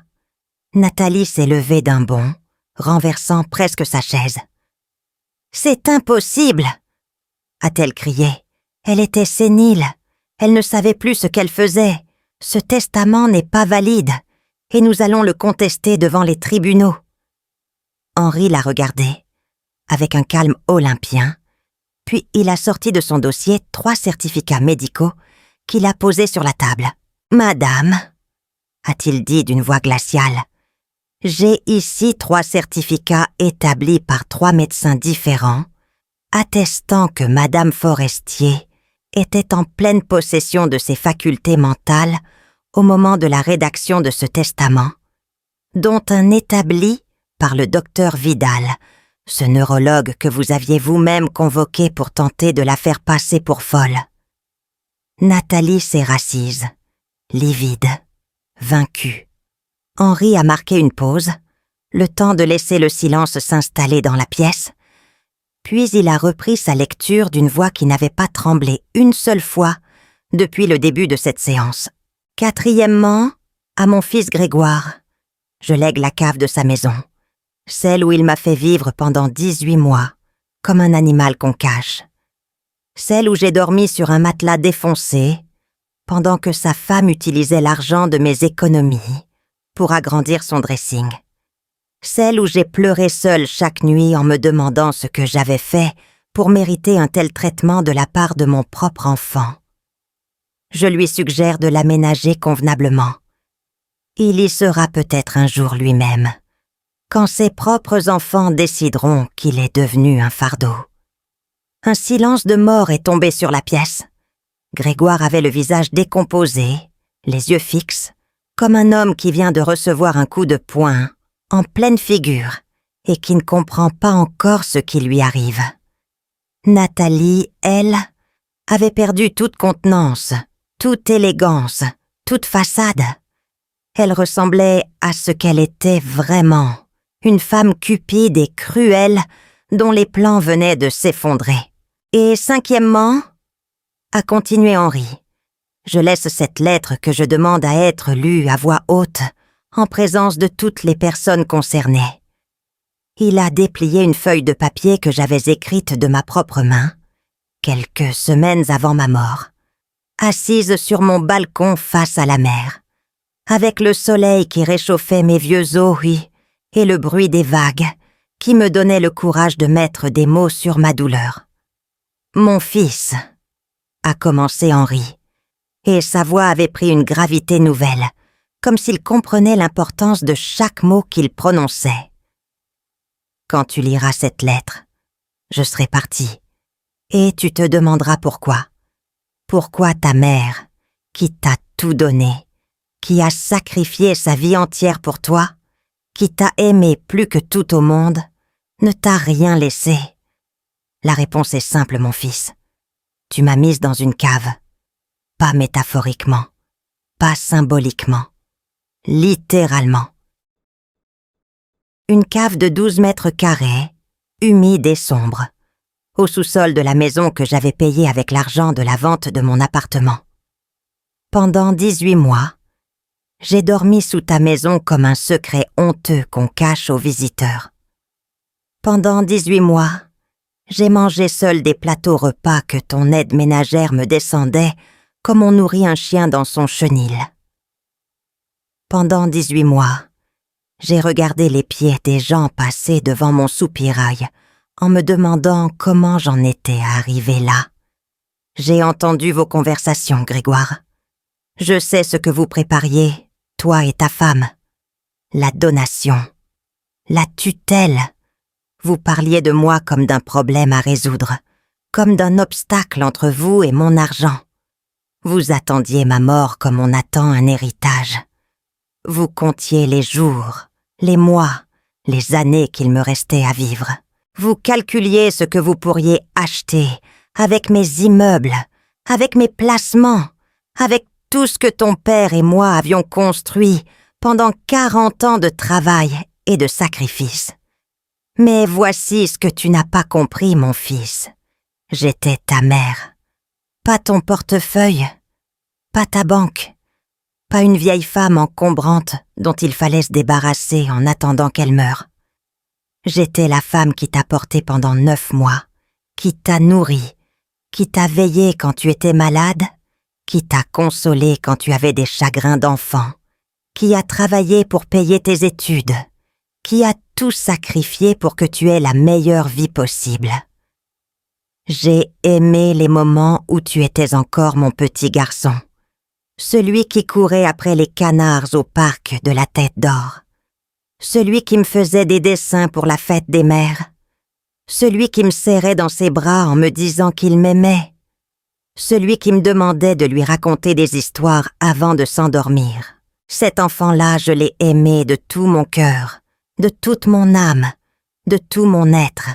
Nathalie s'est levée d'un bond, renversant presque sa chaise. « C'est impossible !» a-t-elle crié. Elle était sénile. Elle ne savait plus ce qu'elle faisait. Ce testament n'est pas valide et nous allons le contester devant les tribunaux. Henri l'a regardé, avec un calme olympien, puis il a sorti de son dossier 3 certificats médicaux qu'il a posés sur la table. « Madame, a-t-il dit d'une voix glaciale, j'ai ici 3 certificats établis par 3 médecins différents, attestant que Madame Forestier était en pleine possession de ses facultés mentales au moment de la rédaction de ce testament, dont un établi par le docteur Vidal, ce neurologue que vous aviez vous-même convoqué pour tenter de la faire passer pour folle. » Nathalie s'est rassise, livide, vaincue. Henri a marqué une pause, le temps de laisser le silence s'installer dans la pièce, puis il a repris sa lecture d'une voix qui n'avait pas tremblé une seule fois depuis le début de cette séance. « Quatrièmement, à mon fils Grégoire, je lègue la cave de sa maison, celle où il m'a fait vivre pendant 18 mois, comme un animal qu'on cache. Celle où j'ai dormi sur un matelas défoncé, pendant que sa femme utilisait l'argent de mes économies pour agrandir son dressing. Celle où j'ai pleuré seule chaque nuit en me demandant ce que j'avais fait pour mériter un tel traitement de la part de mon propre enfant. Je lui suggère de l'aménager convenablement. Il y sera peut-être un jour lui-même, quand ses propres enfants décideront qu'il est devenu un fardeau. » Un silence de mort est tombé sur la pièce. Grégoire avait le visage décomposé, les yeux fixes, comme un homme qui vient de recevoir un coup de poing en pleine figure et qui ne comprend pas encore ce qui lui arrive. Nathalie, elle, avait perdu toute contenance, toute élégance, toute façade. Elle ressemblait à ce qu'elle était vraiment, une femme cupide et cruelle dont les plans venaient de s'effondrer. Et cinquièmement, a continué Henri, je laisse cette lettre que je demande à être lue à voix haute, en présence de toutes les personnes concernées. Il a déplié une feuille de papier que j'avais écrite de ma propre main, quelques semaines avant ma mort, assise sur mon balcon face à la mer, avec le soleil qui réchauffait mes vieux os, et le bruit des vagues qui me donnait le courage de mettre des mots sur ma douleur. « Mon fils », a commencé Henri, et sa voix avait pris une gravité nouvelle, comme s'il comprenait l'importance de chaque mot qu'il prononçait. « Quand tu liras cette lettre, je serai parti, et tu te demanderas pourquoi. Pourquoi ta mère, qui t'a tout donné, qui a sacrifié sa vie entière pour toi, qui t'a aimé plus que tout au monde, ne t'a rien laissé. La réponse est simple, mon fils. Tu m'as mise dans une cave. Pas métaphoriquement, pas symboliquement, littéralement. Une cave de 12 mètres carrés, humide et sombre, au sous-sol de la maison que j'avais payée avec l'argent de la vente de mon appartement. Pendant 18 mois, j'ai dormi sous ta maison comme un secret honteux qu'on cache aux visiteurs. Pendant 18 mois, j'ai mangé seul des plateaux repas que ton aide ménagère me descendait comme on nourrit un chien dans son chenil. Pendant 18 mois, j'ai regardé les pieds des gens passer devant mon soupirail en me demandant comment j'en étais arrivé là. J'ai entendu vos conversations, Grégoire. Je sais ce que vous prépariez, toi et ta femme. La donation, la tutelle. Vous parliez de moi comme d'un problème à résoudre, comme d'un obstacle entre vous et mon argent. Vous attendiez ma mort comme on attend un héritage. Vous comptiez les jours, les mois, les années qu'il me restait à vivre. Vous calculiez ce que vous pourriez acheter avec mes immeubles, avec mes placements, avec tout ce que ton père et moi avions construit pendant 40 ans de travail et de sacrifice. Mais voici ce que tu n'as pas compris, mon fils. J'étais ta mère. Pas ton portefeuille, pas ta banque, pas une vieille femme encombrante dont il fallait se débarrasser en attendant qu'elle meure. J'étais la femme qui t'a porté pendant 9 mois, qui t'a nourri, qui t'a veillé quand tu étais malade, qui t'a consolé quand tu avais des chagrins d'enfant, qui a travaillé pour payer tes études, qui a tout sacrifié pour que tu aies la meilleure vie possible. J'ai aimé les moments où tu étais encore mon petit garçon, celui qui courait après les canards au parc de la Tête d'Or, celui qui me faisait des dessins pour la fête des mères, celui qui me serrait dans ses bras en me disant qu'il m'aimait, celui qui me demandait de lui raconter des histoires avant de s'endormir. Cet enfant-là, je l'ai aimé de tout mon cœur, de toute mon âme, de tout mon être,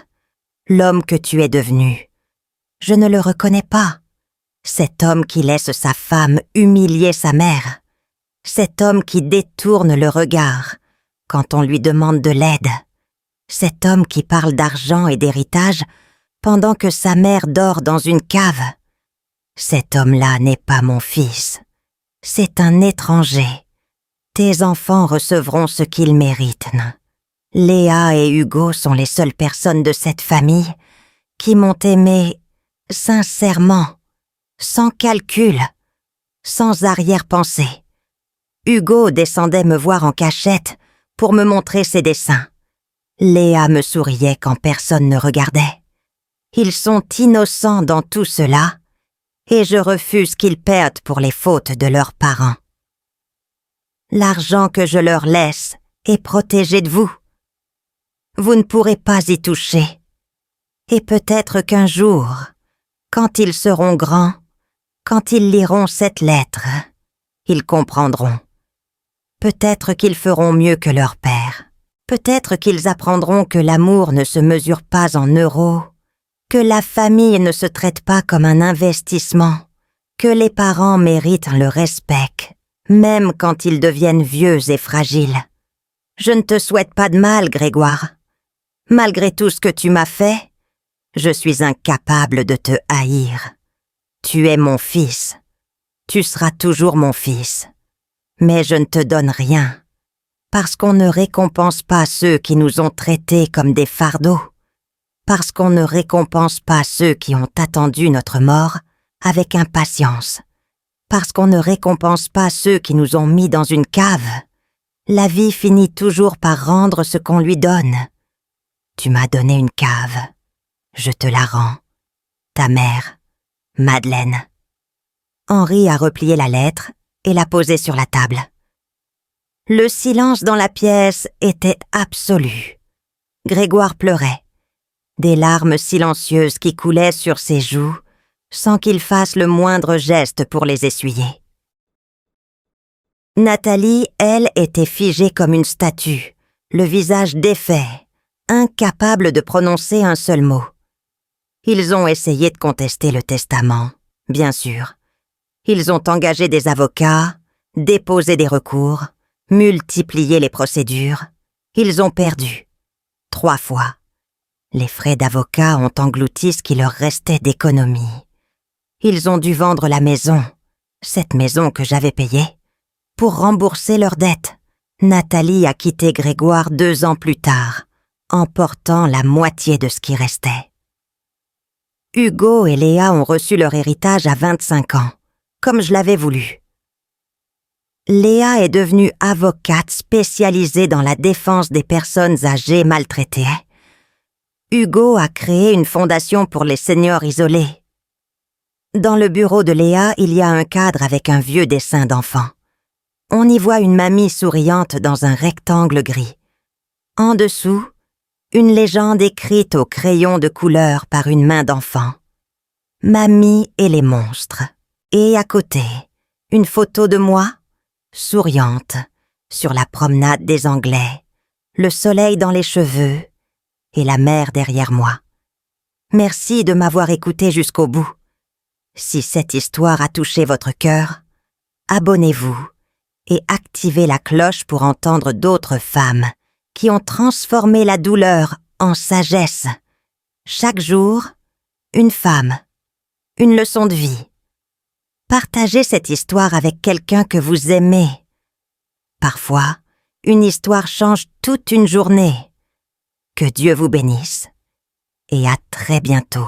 l'homme que tu es devenu. Je ne le reconnais pas. Cet homme qui laisse sa femme humilier sa mère. Cet homme qui détourne le regard quand on lui demande de l'aide. Cet homme qui parle d'argent et d'héritage pendant que sa mère dort dans une cave. Cet homme-là n'est pas mon fils. C'est un étranger. Tes enfants recevront ce qu'ils méritent. Léa et Hugo sont les seules personnes de cette famille qui m'ont aimé sincèrement, sans calcul, sans arrière-pensée. Hugo descendait me voir en cachette pour me montrer ses dessins. Léa me souriait quand personne ne regardait. Ils sont innocents dans tout cela, et je refuse qu'ils perdent pour les fautes de leurs parents. L'argent que je leur laisse est protégé de vous. Vous ne pourrez pas y toucher. Et peut-être qu'un jour, quand ils seront grands, quand ils liront cette lettre, ils comprendront. Peut-être qu'ils feront mieux que leur père. Peut-être qu'ils apprendront que l'amour ne se mesure pas en euros, que la famille ne se traite pas comme un investissement, que les parents méritent le respect, même quand ils deviennent vieux et fragiles. Je ne te souhaite pas de mal, Grégoire. Malgré tout ce que tu m'as fait, je suis incapable de te haïr. Tu es mon fils. Tu seras toujours mon fils. Mais je ne te donne rien, parce qu'on ne récompense pas ceux qui nous ont traités comme des fardeaux, parce qu'on ne récompense pas ceux qui ont attendu notre mort avec impatience, parce qu'on ne récompense pas ceux qui nous ont mis dans une cave. La vie finit toujours par rendre ce qu'on lui donne. Tu m'as donné une cave. Je te la rends. Ta mère, Madeleine. Henri a replié la lettre et l'a posée sur la table. Le silence dans la pièce était absolu. Grégoire pleurait. Des larmes silencieuses qui coulaient sur ses joues sans qu'il fasse le moindre geste pour les essuyer. Nathalie, elle, était figée comme une statue, le visage défait, incapable de prononcer un seul mot. Ils ont essayé de contester le testament, bien sûr. Ils ont engagé des avocats, déposé des recours, multiplié les procédures. Ils ont perdu. 3 fois. Les frais d'avocat ont englouti ce qui leur restait d'économie. Ils ont dû vendre la maison, cette maison que j'avais payée, pour rembourser leurs dettes. Nathalie a quitté Grégoire 2 ans plus tard, emportant la moitié de ce qui restait. Hugo et Léa ont reçu leur héritage à 25 ans, comme je l'avais voulu. Léa est devenue avocate spécialisée dans la défense des personnes âgées maltraitées. Hugo a créé une fondation pour les seniors isolés. Dans le bureau de Léa, il y a un cadre avec un vieux dessin d'enfant. On y voit une mamie souriante dans un rectangle gris. En dessous, une légende écrite au crayon de couleur par une main d'enfant. Mamie et les monstres. Et à côté, une photo de moi, souriante, sur la promenade des Anglais, le soleil dans les cheveux et la mer derrière moi. Merci de m'avoir écouté jusqu'au bout. Si cette histoire a touché votre cœur, abonnez-vous et activez la cloche pour entendre d'autres femmes qui ont transformé la douleur en sagesse. Chaque jour, une femme, une leçon de vie. Partagez cette histoire avec quelqu'un que vous aimez. Parfois, une histoire change toute une journée. Que Dieu vous bénisse et à très bientôt.